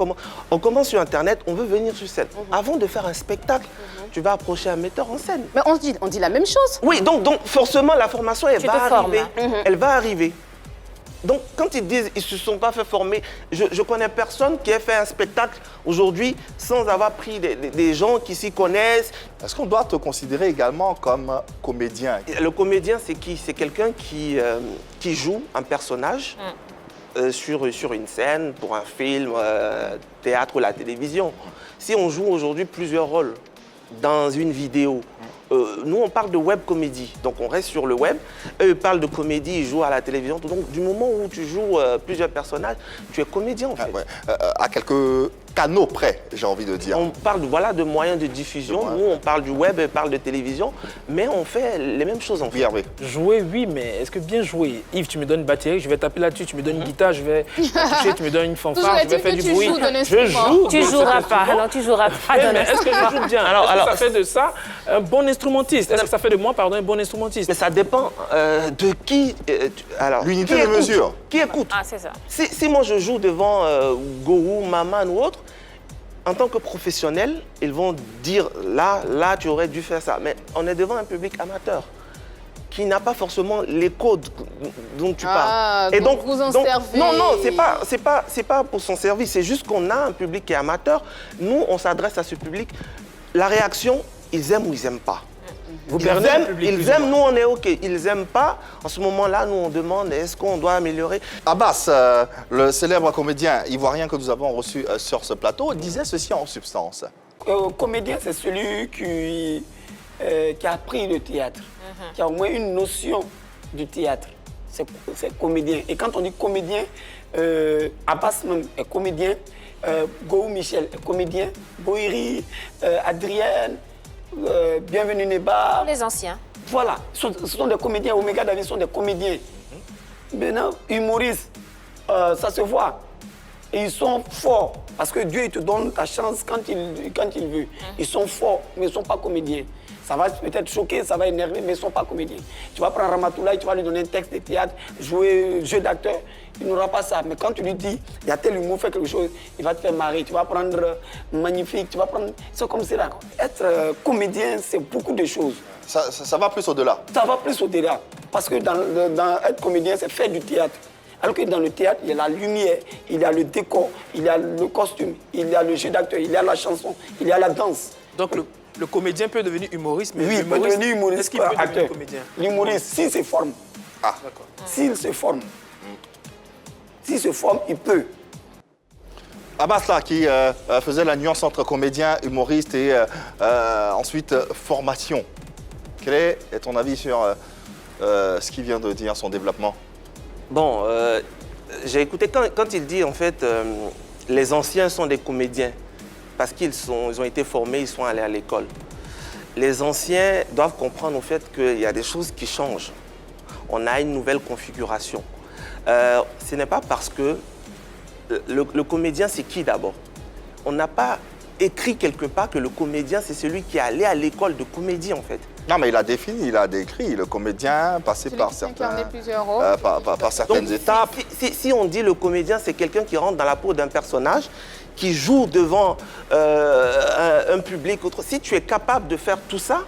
on commence sur Internet, on veut venir sur scène. Avant de faire un spectacle, tu vas approcher un metteur en scène. Mais on dit la même chose. Oui, donc forcément la formation, elle va arriver. Elle va arriver. Donc, quand ils disent qu'ils ne se sont pas fait former, je connais personne qui ait fait un spectacle aujourd'hui sans avoir pris des gens qui s'y connaissent. Est-ce qu'on doit te considérer également comme comédien? Le comédien, c'est qui? C'est quelqu'un qui joue un personnage sur une scène, pour un film, théâtre ou la télévision. Si on joue aujourd'hui plusieurs rôles dans une vidéo, nous, on parle de web comédie, donc on reste sur le web. Eux, ils parlent de comédie, ils jouent à la télévision. Donc, du moment où tu joues plusieurs personnages, tu es comédien, en fait. À quelques canaux près, j'ai envie de dire. On parle de moyens de diffusion. Nous, on parle du web, on parle de télévision, mais on fait les mêmes choses, en fait. Jouer, oui, mais est-ce que bien jouer? Yves, tu me donnes une batterie, je vais taper là-dessus, tu me donnes une guitare, je vais toucher, tu me donnes une fanfare, je vais faire du bruit. Je joue. Tu joueras pas, non, tu joueras pas. Est-ce que je joue bien? Alors, ça fait de ça un bon instrumentiste? Est-ce que ça fait de moi, pardon, un bon instrumentiste? Mais ça dépend de qui... l'unité de mesure. Qui écoute? Ah, c'est ça. Si moi je joue devant Gorou, Maman ou autre, en tant que professionnel, ils vont dire là, tu aurais dû faire ça. Mais on est devant un public amateur qui n'a pas forcément les codes dont tu parles. Et donc vous en servez. Non, c'est pas pour son service. C'est juste qu'on a un public qui est amateur. Nous, on s'adresse à ce public. La réaction, ils aiment ou ils n'aiment pas. Ils aiment, nous on est OK. Ils n'aiment pas. En ce moment-là, nous on demande est-ce qu'on doit améliorer. Abbas, le célèbre comédien ivoirien que nous avons reçu sur ce plateau, disait ceci en substance. Comédien, c'est celui qui a appris le théâtre, qui a au moins une notion du théâtre. C'est comédien. Et quand on dit comédien, Abbas même est comédien, Gou Michel est comédien, Boiri, Adrienne, Bienvenue Neba. Les anciens. Voilà, ce sont des comédiens. Omega David sont des comédiens. Maintenant, humoristes, ça se voit. Et ils sont forts. Parce que Dieu, il te donne ta chance quand il veut. Ils sont forts, mais ils ne sont pas comédiens. Ça va peut-être choquer, ça va énerver, mais ils ne sont pas comédiens. Tu vas prendre Ramatoulaye, tu vas lui donner un texte de théâtre, jouer jeu d'acteur, il n'aura pas ça. Mais quand tu lui dis, il y a tel humour, fais quelque chose, il va te faire marrer. Tu vas prendre Magnifique, tu vas prendre... C'est comme ça. Être comédien, c'est beaucoup de choses. Ça va plus au-delà. Ça va plus au-delà. Parce que dans être comédien, c'est faire du théâtre. Alors que dans le théâtre, il y a la lumière, il y a le décor, il y a le costume, il y a le jeu d'acteur, il y a la chanson, il y a la danse. Donc le comédien peut devenir humoriste, mais oui, il peut devenir humoriste. Est-ce qu'il peut devenir comédien? L'humoriste, s'il se forme. Ah, d'accord. S'il se forme. S'il se forme, il peut. Abbas, là, qui faisait la nuance entre comédien, humoriste et ensuite formation. Quel est ton avis sur ce qu'il vient de dire, son développement? Bon, j'ai écouté quand il dit en fait les anciens sont des comédiens parce qu'ils ont été formés, ils sont allés à l'école. Les anciens doivent comprendre en fait qu'il y a des choses qui changent. On a une nouvelle configuration. Ce n'est pas parce que le comédien, c'est qui d'abord? On n'a pas écrit quelque part que le comédien, c'est celui qui est allé à l'école de comédie, en fait. Non, mais il a défini, il a décrit le comédien passé Celui par qui certains, incarnait plusieurs rôles. par certaines Donc, étapes. si on dit le comédien, c'est quelqu'un qui rentre dans la peau d'un personnage, qui joue devant un public. Si tu es capable de faire tout ça,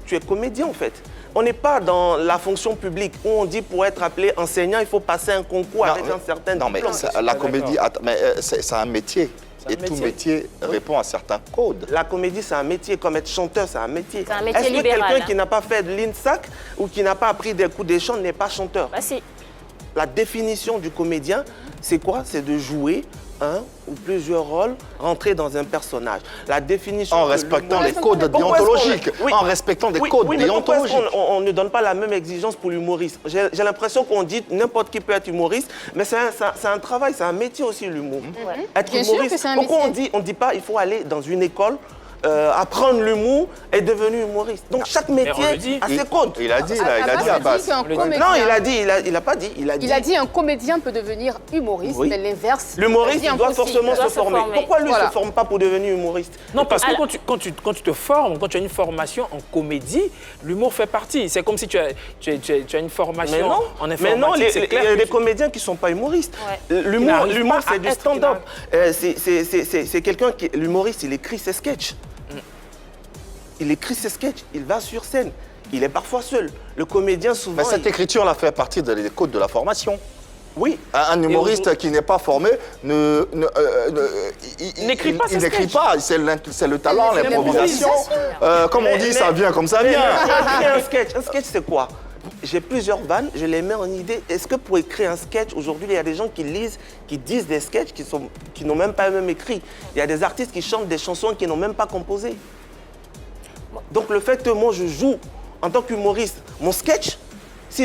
tu es comédien, en fait. On n'est pas dans la fonction publique où on dit pour être appelé enseignant, il faut passer un concours avec un certain Non, mais diplôme. la comédie, c'est un métier. Et tout métier répond à certains codes. La comédie, c'est un métier. Comme être chanteur, c'est un métier. C'est un métier Est-ce que libéral, quelqu'un hein. qui n'a pas fait de l'INSAC ou qui n'a pas appris des coups de chant n'est pas chanteur? Bah si. La définition du comédien, c'est quoi? C'est de jouer un ou plusieurs rôles, rentrer dans un personnage. La définition... En respectant les codes Pourquoi est-ce déontologiques. qu'on- oui. En respectant des codes mais pourquoi est-ce déontologiques. qu'on ne donne pas la même exigence pour l'humoriste? J'ai l'impression qu'on dit n'importe qui peut être humoriste, mais c'est un travail, c'est un métier aussi, l'humour. Être Bien sûr humoriste. que c'est un Pourquoi métier. on dit pas il faut aller dans une école apprendre l'humour et devenir humoriste. Donc chaque métier on le dit. a ses codes. Il a dit, là, il a dit à Abbas base. qu'un comédien- Non, il a pas dit. Il a dit un comédien peut devenir humoriste, Oui. mais l'inverse. L'humoriste, c'est il doit impossible. forcément Il doit se se former. former. Pourquoi lui ne Voilà. se forme pas pour devenir humoriste? Non, parce que Alors- quand tu te formes, quand tu as une formation en comédie, l'humour fait partie. C'est comme si tu as une formation Mais non, en informatique. mais non, c'est il clair y a que des tu- comédiens qui ne sont pas humoristes. Ouais. L'humour, Qui n'arrivent pas c'est à du être, stand-up. C'est quelqu'un qui, l'humoriste, il écrit ses sketchs. Il écrit ses sketchs, il va sur scène. Il est parfois seul. Le comédien, souvent... Mais cette écriture-là fait partie des codes de la formation. Oui. Un humoriste aujourd'hui- qui n'est pas formé n'écrit pas ses il n'écrit sketchs. pas. C'est le talent, C'est l'improvisation. Comme on dit, ça vient comme ça vient. Écrire un sketch. Un sketch, c'est quoi? J'ai plusieurs vannes, je les mets en idée. Est-ce que pour écrire un sketch, aujourd'hui, il y a des gens qui lisent, qui disent des sketchs qui n'ont même pas eux-mêmes écrit. Il y a des artistes qui chantent des chansons qui n'ont même pas composé. Donc le fait que moi, je joue en tant qu'humoriste mon sketch,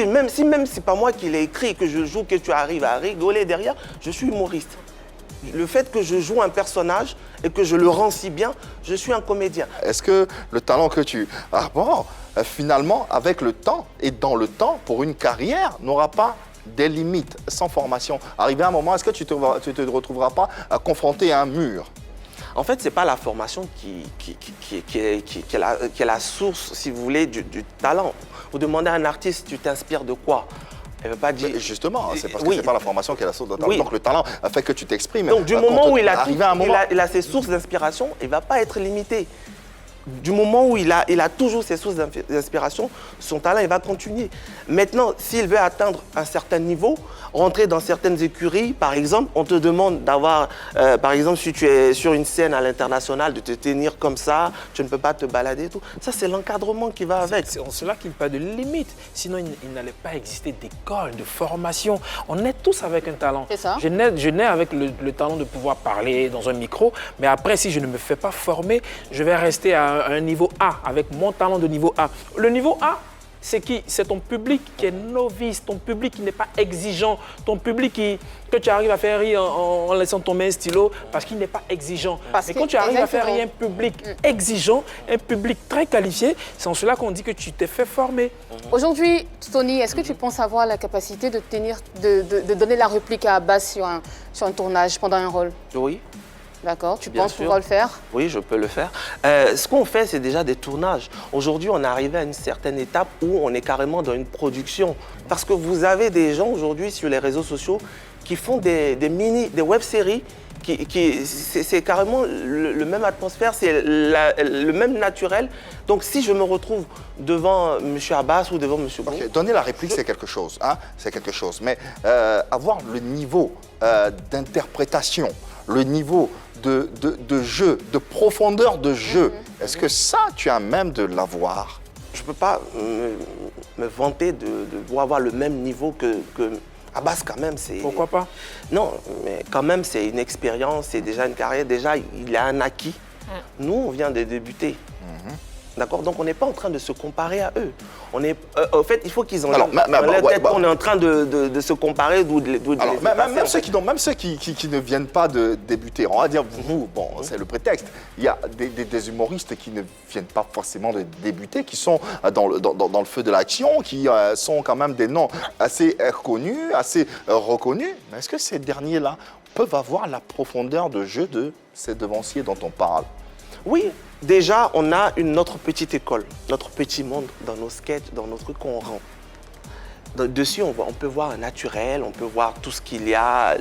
même si c'est pas moi qui l'ai écrit, que je joue, que tu arrives à rigoler derrière, je suis humoriste. Le fait que je joue un personnage et que je le rends si bien, je suis un comédien. Est-ce que le talent que tu arbores, finalement, avec le temps et dans le temps, pour une carrière, n'aura pas des limites sans formation? Arrivé à un moment, est-ce que tu te retrouveras pas confronté à un mur? En fait, ce n'est pas la formation qui est la source, si vous voulez, du talent. Vous demandez à un artiste, tu t'inspires de quoi? Elle ne veut pas dire... Mais justement, c'est parce que Oui. c'est pas la formation qui est la source de talent. Oui. Donc le talent fait que tu t'exprimes. Donc du Quand moment où il a, arrivé à un moment, il a ses sources d'inspiration, il ne va pas être limité. Du moment où il a toujours ses sources d'inspiration, son talent, il va continuer. Maintenant, s'il veut atteindre un certain niveau, rentrer dans certaines écuries, par exemple, on te demande d'avoir, par exemple, si tu es sur une scène à l'international, de te tenir comme ça, tu ne peux pas te balader et tout. Ça, c'est l'encadrement qui va avec. C'est en cela qu'il n'y a pas de limite. Sinon, il n'allait pas exister d'école, de formation. On est tous avec un talent. C'est ça. Je nais avec le talent de pouvoir parler dans un micro, mais après, si je ne me fais pas former, je vais rester à un niveau A, avec mon talent de niveau A. Le niveau A, c'est qui? C'est ton public qui est novice, ton public qui n'est pas exigeant, ton public que tu arrives à faire rire en laissant tomber un stylo parce qu'il n'est pas exigeant. Parce Mais que- quand tu arrives à faire exactement. rire un public exigeant, un public très qualifié, c'est en cela qu'on dit que tu t'es fait former. Aujourd'hui, Tony, est-ce que tu penses avoir la capacité de donner la réplique à Abbas sur un tournage pendant un rôle? Oui. D'accord, tu Bien penses sûr. pouvoir le faire? Oui, je peux le faire. Ce qu'on fait, c'est déjà des tournages. Aujourd'hui, on est arrivé à une certaine étape où on est carrément dans une production. Parce que vous avez des gens aujourd'hui sur les réseaux sociaux qui font des web-séries. C'est carrément le même atmosphère, c'est le même naturel. Donc si je me retrouve devant M. Abbas ou devant M. Bon, ok, donner la réplique, c'est quelque chose. Hein, c'est quelque chose. Mais avoir le niveau d'interprétation, le niveau de jeu, de profondeur de jeu, est-ce que ça, tu as même de l'avoir? je ne peux pas me vanter de avoir le même niveau que Abbas quand même. Pourquoi pas? Non, mais quand même, c'est une expérience, c'est déjà une carrière. Déjà, il a un acquis. Nous, on vient de débuter. D'accord? Donc, on n'est pas en train de se comparer à eux. En fait, il faut qu'ils en on est en train de se comparer Alors, même ceux qui ne viennent pas de débuter, on va dire, vous, bon, c'est le prétexte. Il y a des humoristes qui ne viennent pas forcément de débuter, qui sont dans le feu de l'action, qui sont quand même des noms assez connus, assez reconnus. Mais est-ce que ces derniers-là peuvent avoir la profondeur de jeu de ces devanciers dont on parle? Oui, déjà, on a notre petite école, notre petit monde dans nos sketchs, dans nos trucs qu'on rend. Dessus, on peut voir un naturel, on peut voir tout ce qu'il y a,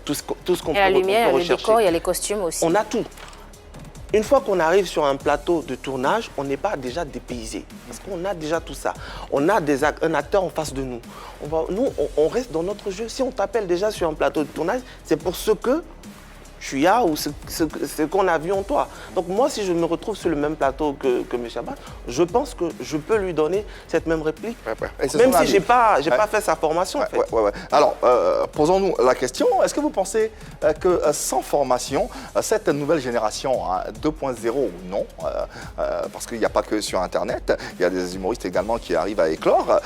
tout ce qu'on peut rechercher. Il y a la lumière, il y a le décor, il y a les costumes aussi. On a tout. Une fois qu'on arrive sur un plateau de tournage, on n'est pas déjà dépaysé. Parce qu'on a déjà tout ça. On a un acteur en face de nous. Nous, on reste dans notre jeu. Si on t'appelle déjà sur un plateau de tournage, c'est pour ce que tu as ou ce qu'on a vu en toi. Donc moi, si je me retrouve sur le même plateau que M. Chabat, je pense que je peux lui donner cette même réplique. Même si je n'ai pas fait sa formation. En fait. Alors, posons-nous la question, est-ce que vous pensez que sans formation, cette nouvelle génération 2.0 ou non, parce qu'il n'y a pas que sur Internet, il y a des humoristes également qui arrivent à éclore,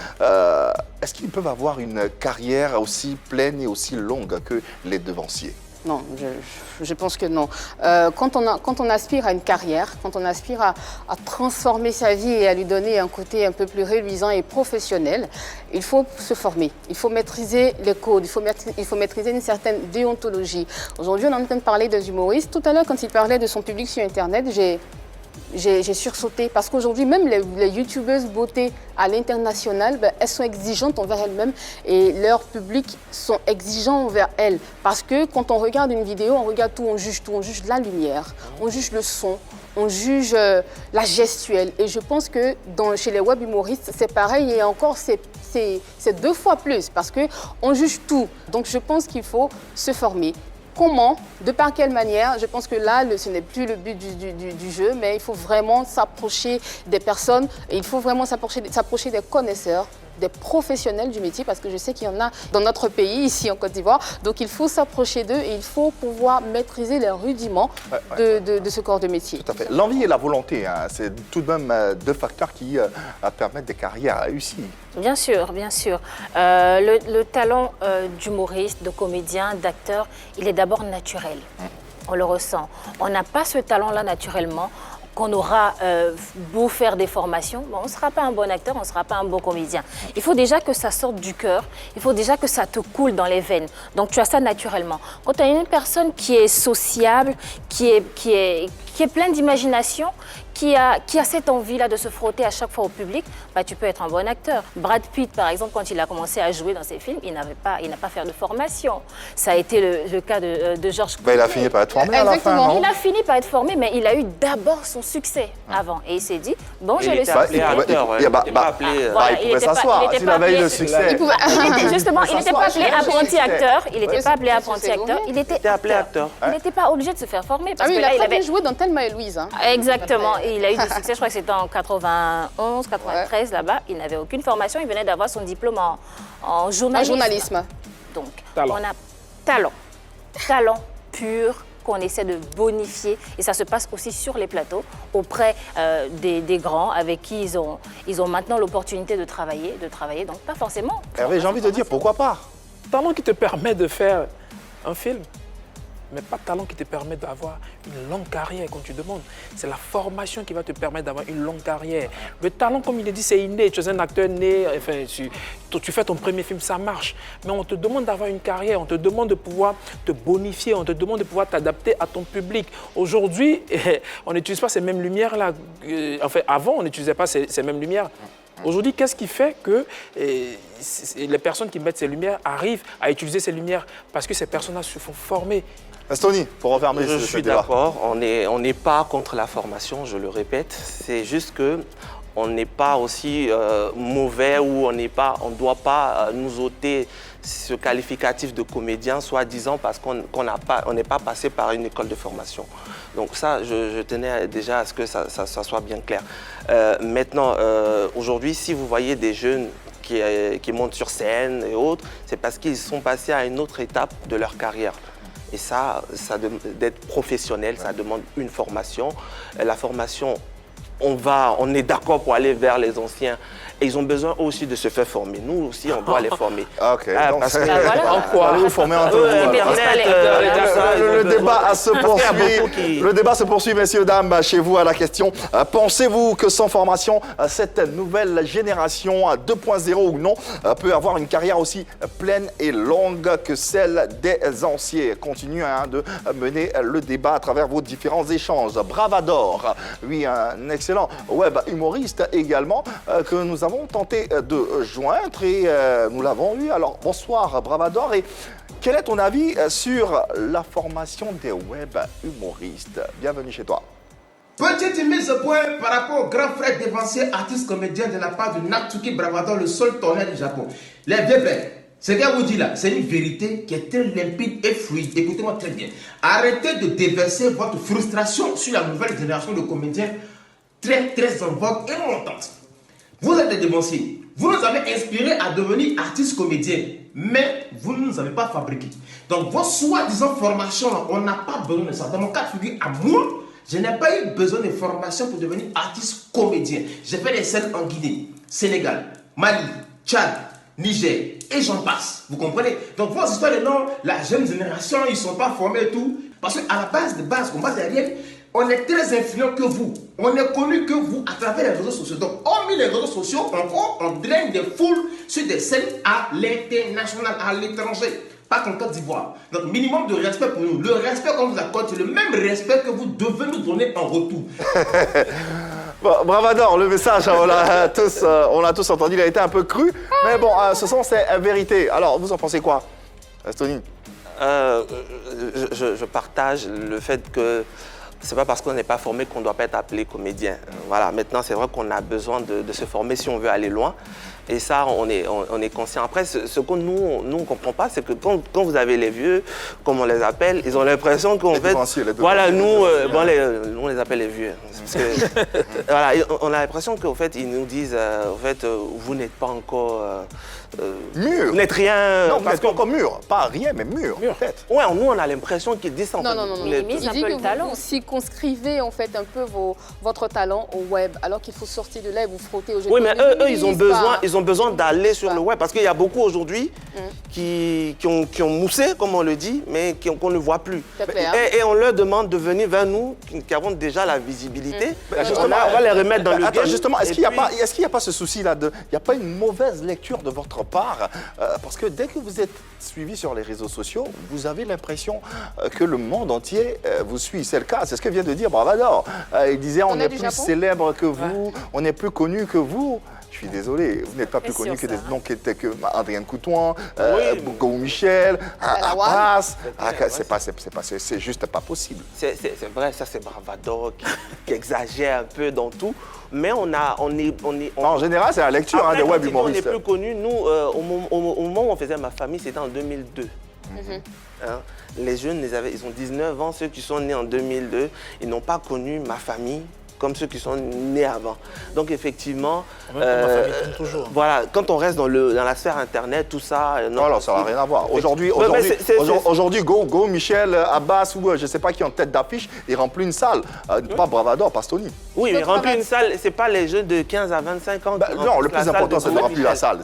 est-ce qu'ils peuvent avoir une carrière aussi pleine et aussi longue que les devanciers? Non, je pense que non. Quand on aspire à une carrière, quand on aspire à transformer sa vie et à lui donner un côté un peu plus reluisant et professionnel, il faut se former, il faut maîtriser les codes, il faut maîtriser une certaine déontologie. Aujourd'hui, on est en train de parler des humoristes. Tout à l'heure, quand il parlait de son public sur Internet, j'ai sursauté parce qu'aujourd'hui, même les youtubeuses beauté à l'international, elles sont exigeantes envers elles-mêmes et leurs publics sont exigeants envers elles. Parce que quand on regarde une vidéo, on regarde tout, on juge la lumière, on juge le son, on juge la gestuelle. Et je pense que chez les web humoristes, c'est pareil et encore c'est 2 fois plus parce qu'on juge tout. Donc je pense qu'il faut se former. Comment, de par quelle manière, je pense que là, ce n'est plus le but du jeu, mais il faut vraiment s'approcher des personnes, et il faut vraiment s'approcher des connaisseurs, des professionnels du métier, parce que je sais qu'il y en a dans notre pays, ici en Côte d'Ivoire. Donc il faut s'approcher d'eux et il faut pouvoir maîtriser les rudiments de ce corps de métier. Tout à fait. L'envie et la volonté, c'est tout de même 2 facteurs qui permettent des carrières réussies. Bien sûr, bien sûr. Le talent d'humoriste, de comédien, d'acteur, il est d'abord naturel. On le ressent. On n'a pas ce talent-là naturellement. Qu'on aura beau faire des formations, on ne sera pas un bon acteur, on ne sera pas un bon comédien. Il faut déjà que ça sorte du cœur, il faut déjà que ça te coule dans les veines. Donc tu as ça naturellement. Quand tu as une personne qui est sociable, qui est pleine d'imagination, qui a cette envie-là de se frotter à chaque fois au public, tu peux être un bon acteur. Brad Pitt, par exemple, quand il a commencé à jouer dans ses films, il n'a pas fait de formation. Ça a été le cas de Georges Clooney. Il a fini par être formé à la fin, non ? Il a fini par être formé, mais il a eu d'abord son succès avant. Et il s'est dit, bon, j'ai le succès. Il pouvait s'asseoir. S'il avait eu le succès. Justement, il n'était pas appelé apprenti acteur. Il n'était pas appelé apprenti acteur. Il était appelé acteur. Il n'était pas obligé de se faire former. Parce il a très bien joué dans Thelma et Louise. Exactement. Et il a eu du succès, je crois que c'était en 91, 93, là-bas. Il n'avait aucune formation, il venait d'avoir son diplôme en journalisme. Donc, on a talent pur qu'on essaie de bonifier. Et ça se passe aussi sur les plateaux, auprès des grands avec qui ils ont maintenant l'opportunité de travailler. Donc pas forcément. Hervé, j'ai envie de dire, pourquoi pas ? Talent qui te permet de faire un film, mais pas de talent qui te permet d'avoir une longue carrière, comme tu demandes. C'est la formation qui va te permettre d'avoir une longue carrière. Le talent, comme il est dit, c'est inné. Tu es un acteur né, enfin, tu fais ton premier film, ça marche. Mais on te demande d'avoir une carrière, on te demande de pouvoir te bonifier, on te demande de pouvoir t'adapter à ton public. Aujourd'hui, on n'utilise pas ces mêmes lumières-là. Enfin, avant, on n'utilisait pas ces mêmes lumières. Aujourd'hui, qu'est-ce qui fait que les personnes qui mettent ces lumières arrivent à utiliser ces lumières? Parce que ces personnes-là se font former. Stony, pour refermer ce débat. Je suis d'accord, on n'est pas contre la formation, je le répète. C'est juste qu'on n'est pas aussi mauvais ou on ne doit pas nous ôter ce qualificatif de comédien, soi-disant parce qu'on n'est pas passé par une école de formation. Donc ça, je tenais déjà à ce que ça soit bien clair. Maintenant, aujourd'hui, si vous voyez des jeunes qui montent sur scène et autres, c'est parce qu'ils sont passés à une autre étape de leur carrière. Et ça d'être professionnel, ça demande une formation. La formation on est d'accord pour aller vers les anciens. Et ils ont besoin aussi de se faire former. Nous aussi, on doit les former. Ok. Donc, parce que, En quoi? allez vous former entre vous. Le débat se poursuit. Le débat se poursuit, messieurs, dames, chez vous à la question. Pensez-vous que sans formation, cette nouvelle génération 2.0 ou non peut avoir une carrière aussi pleine et longue que celle des anciens? Continuez de mener le débat à travers vos différents échanges. Bravador, oui, un excellent web humoriste également que nous avons tenté de joindre et nous l'avons eu. Alors, bonsoir Bravador. Et quel est ton avis sur la formation des web humoristes? Bienvenue chez toi. Petite mise au point par rapport au grand frère dévancier, artiste comédien de la part de Natsuki Bravador, le seul tonnerre du Japon. Les vieux pères, ce qu'elle vous dit là, c'est une vérité qui est très limpide et fluide. Écoutez-moi très bien. Arrêtez de déverser votre frustration sur la nouvelle génération de comédiens très en vogue et montante. Vous êtes des dévanciers. Vous nous avez inspirés à devenir artistes comédiens, mais vous ne nous avez pas fabriqués. Donc, vos soi-disant formations, on n'a pas besoin de ça. Dans mon cas de figure, à moi, je n'ai pas eu besoin de formation pour devenir artiste comédien. J'ai fait des scènes en Guinée, Sénégal, Mali, Tchad, Niger, et j'en passe. Vous comprenez? Donc, vos histoires de non, la jeune génération, ils ne sont pas formés et tout. Parce qu'à la base, comme base aérienne, on est très influent que vous. On est connu que vous à travers les réseaux sociaux. Donc, hormis les réseaux sociaux, on draine des foules sur des scènes à l'international, à l'étranger. Pas qu'en Côte d'Ivoire. Donc, minimum de respect pour nous. Le respect qu'on vous accorde, c'est le même respect que vous devez nous donner en retour. Bon, Bravador, le message, on l'a tous entendu, il a été un peu cru. Mais bon, ce sont ces vérités. Alors, vous en pensez quoi, Stony? Je partage le fait que c'est pas parce qu'on n'est pas formé qu'on ne doit pas être appelé comédien. Voilà, maintenant, c'est vrai qu'on a besoin de se former si on veut aller loin. Et ça, on est conscient. Après, ce que nous, on ne comprend pas, c'est que quand vous avez les vieux, comme on les appelle, ils ont l'impression qu'en fait... Voilà, nous, on les appelle les vieux. Parce que, voilà, on a l'impression qu'en fait, ils nous disent, en fait, vous n'êtes pas encore... mûr. Vous n'êtes rien... Non, parce qu'on mûr. Pas rien, mais mûr, peut-être. Ouais, nous, on a l'impression qu'ils disent ça. Non. Ils misent un peu le talent. Vous circonscrivez en fait un peu votre talent au web, alors qu'il faut sortir de là et vous frotter aux jeux. Oui, mais eux, ils ont besoin d'aller sur le web. Parce qu'il y a beaucoup aujourd'hui qui ont moussé, comme on le dit, mais qu'on ne voit plus. Et on leur demande de venir vers nous, qui avons déjà la visibilité. On va les remettre dans le game. Justement, est-ce qu'il n'y a pas ce souci-là il n'y a pas une mauvaise lecture de votre part, parce que dès que vous êtes suivi sur les réseaux sociaux, vous avez l'impression que le monde entier vous suit. C'est le cas, c'est ce que vient de dire Bravador. Il disait on est plus célèbre que vous, on est plus connu que vous. Je suis désolé, vous n'êtes pas plus connu que des noms qui étaient que Adrien Coutoin, Go Michel, Abbas. C'est juste pas possible. C'est vrai, ça c'est Bravador qui exagère un peu dans tout. Mais en général, c'est la lecture des web humoristes. On est plus connus. Nous, au moment où on faisait Ma Famille, c'était en 2002. Les jeunes, ils ont 19 ans. Ceux qui sont nés en 2002, ils n'ont pas connu Ma Famille comme ceux qui sont nés avant. Donc effectivement, voilà, quand on reste dans la sphère Internet, tout ça... Non, alors ça n'a rien à voir. Aujourd'hui, Go, Michel, Abbas ou je ne sais pas qui en tête d'affiche, il remplit une salle. Pas Bravador, pas Stony. Oui, mais remplir une salle, ce n'est pas les jeunes de 15 à 25 ans qui non, le plus important, c'est de remplir la salle.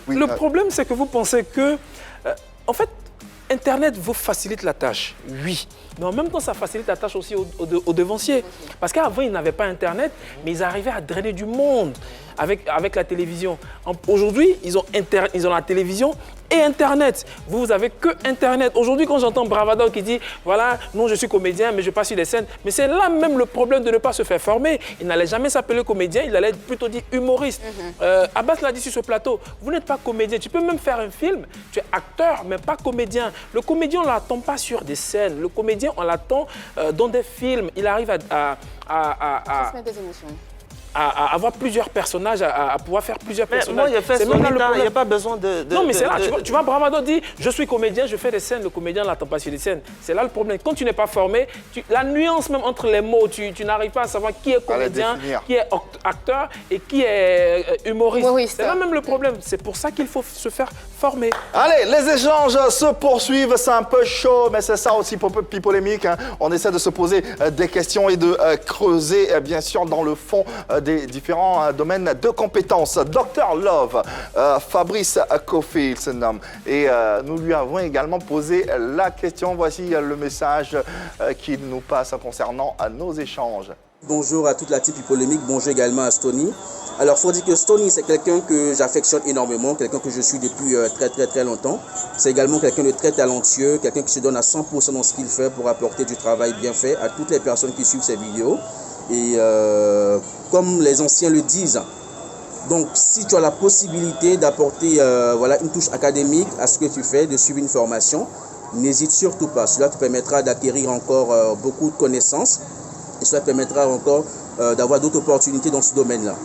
Le problème, c'est que vous pensez que... en fait, Internet vous facilite la tâche, oui. Mais en même temps, ça facilite la tâche aussi aux devanciers. Parce qu'avant, ils n'avaient pas Internet, mais ils arrivaient à drainer du monde avec la télévision. Aujourd'hui, ils ont la télévision et Internet. Vous avez que Internet. Aujourd'hui, quand j'entends Bravador qui dit « Voilà, non, je suis comédien, mais je passe sur des scènes », mais c'est là même le problème de ne pas se faire former. Il n'allait jamais s'appeler comédien, il allait plutôt dire humoriste. Abbas l'a dit sur ce plateau, vous n'êtes pas comédien. Tu peux même faire un film, tu es acteur, mais pas comédien. Le comédien, on ne l'attend pas sur des scènes. Le comédien, on l'attend dans des films. Il arrive à avoir plusieurs personnages, à pouvoir faire plusieurs personnages. Moi, j'ai fait son état, il n'y a pas besoin de... Non, mais c'est là, tu vois, Bravador dit, je suis comédien, je fais des scènes, le comédien ne l'attend pas sur les scènes. C'est là le problème. Quand tu n'es pas formé, la nuance même entre les mots, tu n'arrives pas à savoir qui est comédien, qui est acteur et qui est humoriste. C'est là même le problème. C'est pour ça qu'il faut se faire former. Allez, les échanges se poursuivent, c'est un peu chaud, mais c'est ça aussi pour Pipolémique. Hein. On essaie de se poser des questions et de creuser, bien sûr, dans le fond des différents domaines de compétences. Dr Love, Fabrice Kofi, il se nomme. Et nous lui avons également posé la question. Voici le message qu'il nous passe concernant nos échanges. Bonjour à toute la team Pipolémique, bonjour également à Stony. Alors, il faut dire que Stony, c'est quelqu'un que j'affectionne énormément, quelqu'un que je suis depuis très longtemps. C'est également quelqu'un de très talentueux, quelqu'un qui se donne à 100% dans ce qu'il fait pour apporter du travail bien fait à toutes les personnes qui suivent ses vidéos. Et comme les anciens le disent, donc si tu as la possibilité d'apporter voilà, une touche académique à ce que tu fais, de suivre une formation, n'hésite surtout pas. Cela te permettra d'acquérir encore beaucoup de connaissances et cela te permettra encore d'avoir d'autres opportunités dans ce domaine-là.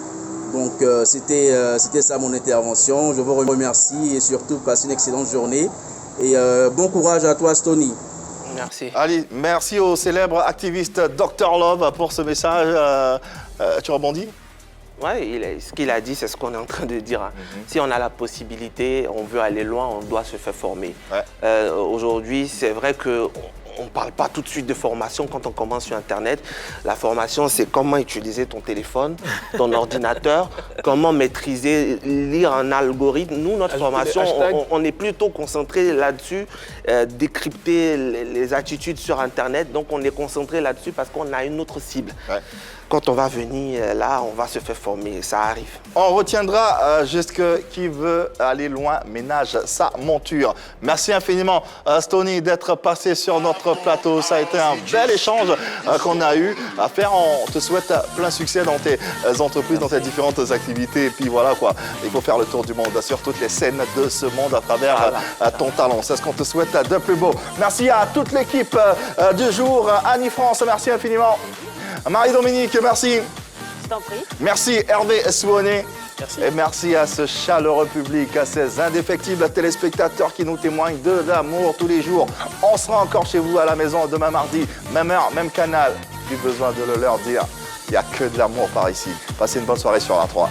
Donc c'était ça mon intervention. Je vous remercie et surtout passez une excellente journée. Et bon courage à toi, Stony. Merci. Allez, merci au célèbre activiste Dr Love pour ce message. Tu rebondis? Oui, ce qu'il a dit, c'est ce qu'on est en train de dire. Hein. Si on a la possibilité, on veut aller loin, on doit se faire former. Ouais. Aujourd'hui, c'est vrai qu'on ne parle pas tout de suite de formation quand on commence sur Internet. La formation, c'est comment utiliser ton téléphone, ton ordinateur, comment maîtriser, lire un algorithme. Nous, notre formation, on est plutôt concentré là-dessus, décrypter les attitudes sur Internet. Donc, on est concentré là-dessus parce qu'on a une autre cible. Ouais. Quand on va venir là, on va se faire former, ça arrive. On retiendra juste qui veut aller loin ménage sa monture. Merci infiniment Stony d'être passé sur notre plateau. Ça a été un bel échange qu'on a eu à faire. On te souhaite plein succès dans tes entreprises, dans tes différentes activités. Et puis voilà quoi, il faut faire le tour du monde sur toutes les scènes de ce monde à travers ton talent. C'est ce qu'on te souhaite de plus beau. Merci à toute l'équipe du jour. Annie France, merci infiniment. Marie-Dominique, merci. Je t'en prie. Merci Hervé Souoné. Merci. Et merci à ce chaleureux public, à ces indéfectibles téléspectateurs qui nous témoignent de l'amour tous les jours. On sera encore chez vous à la maison demain mardi, même heure, même canal. Plus besoin de le leur dire, il n'y a que de l'amour par ici. Passez une bonne soirée sur la 3.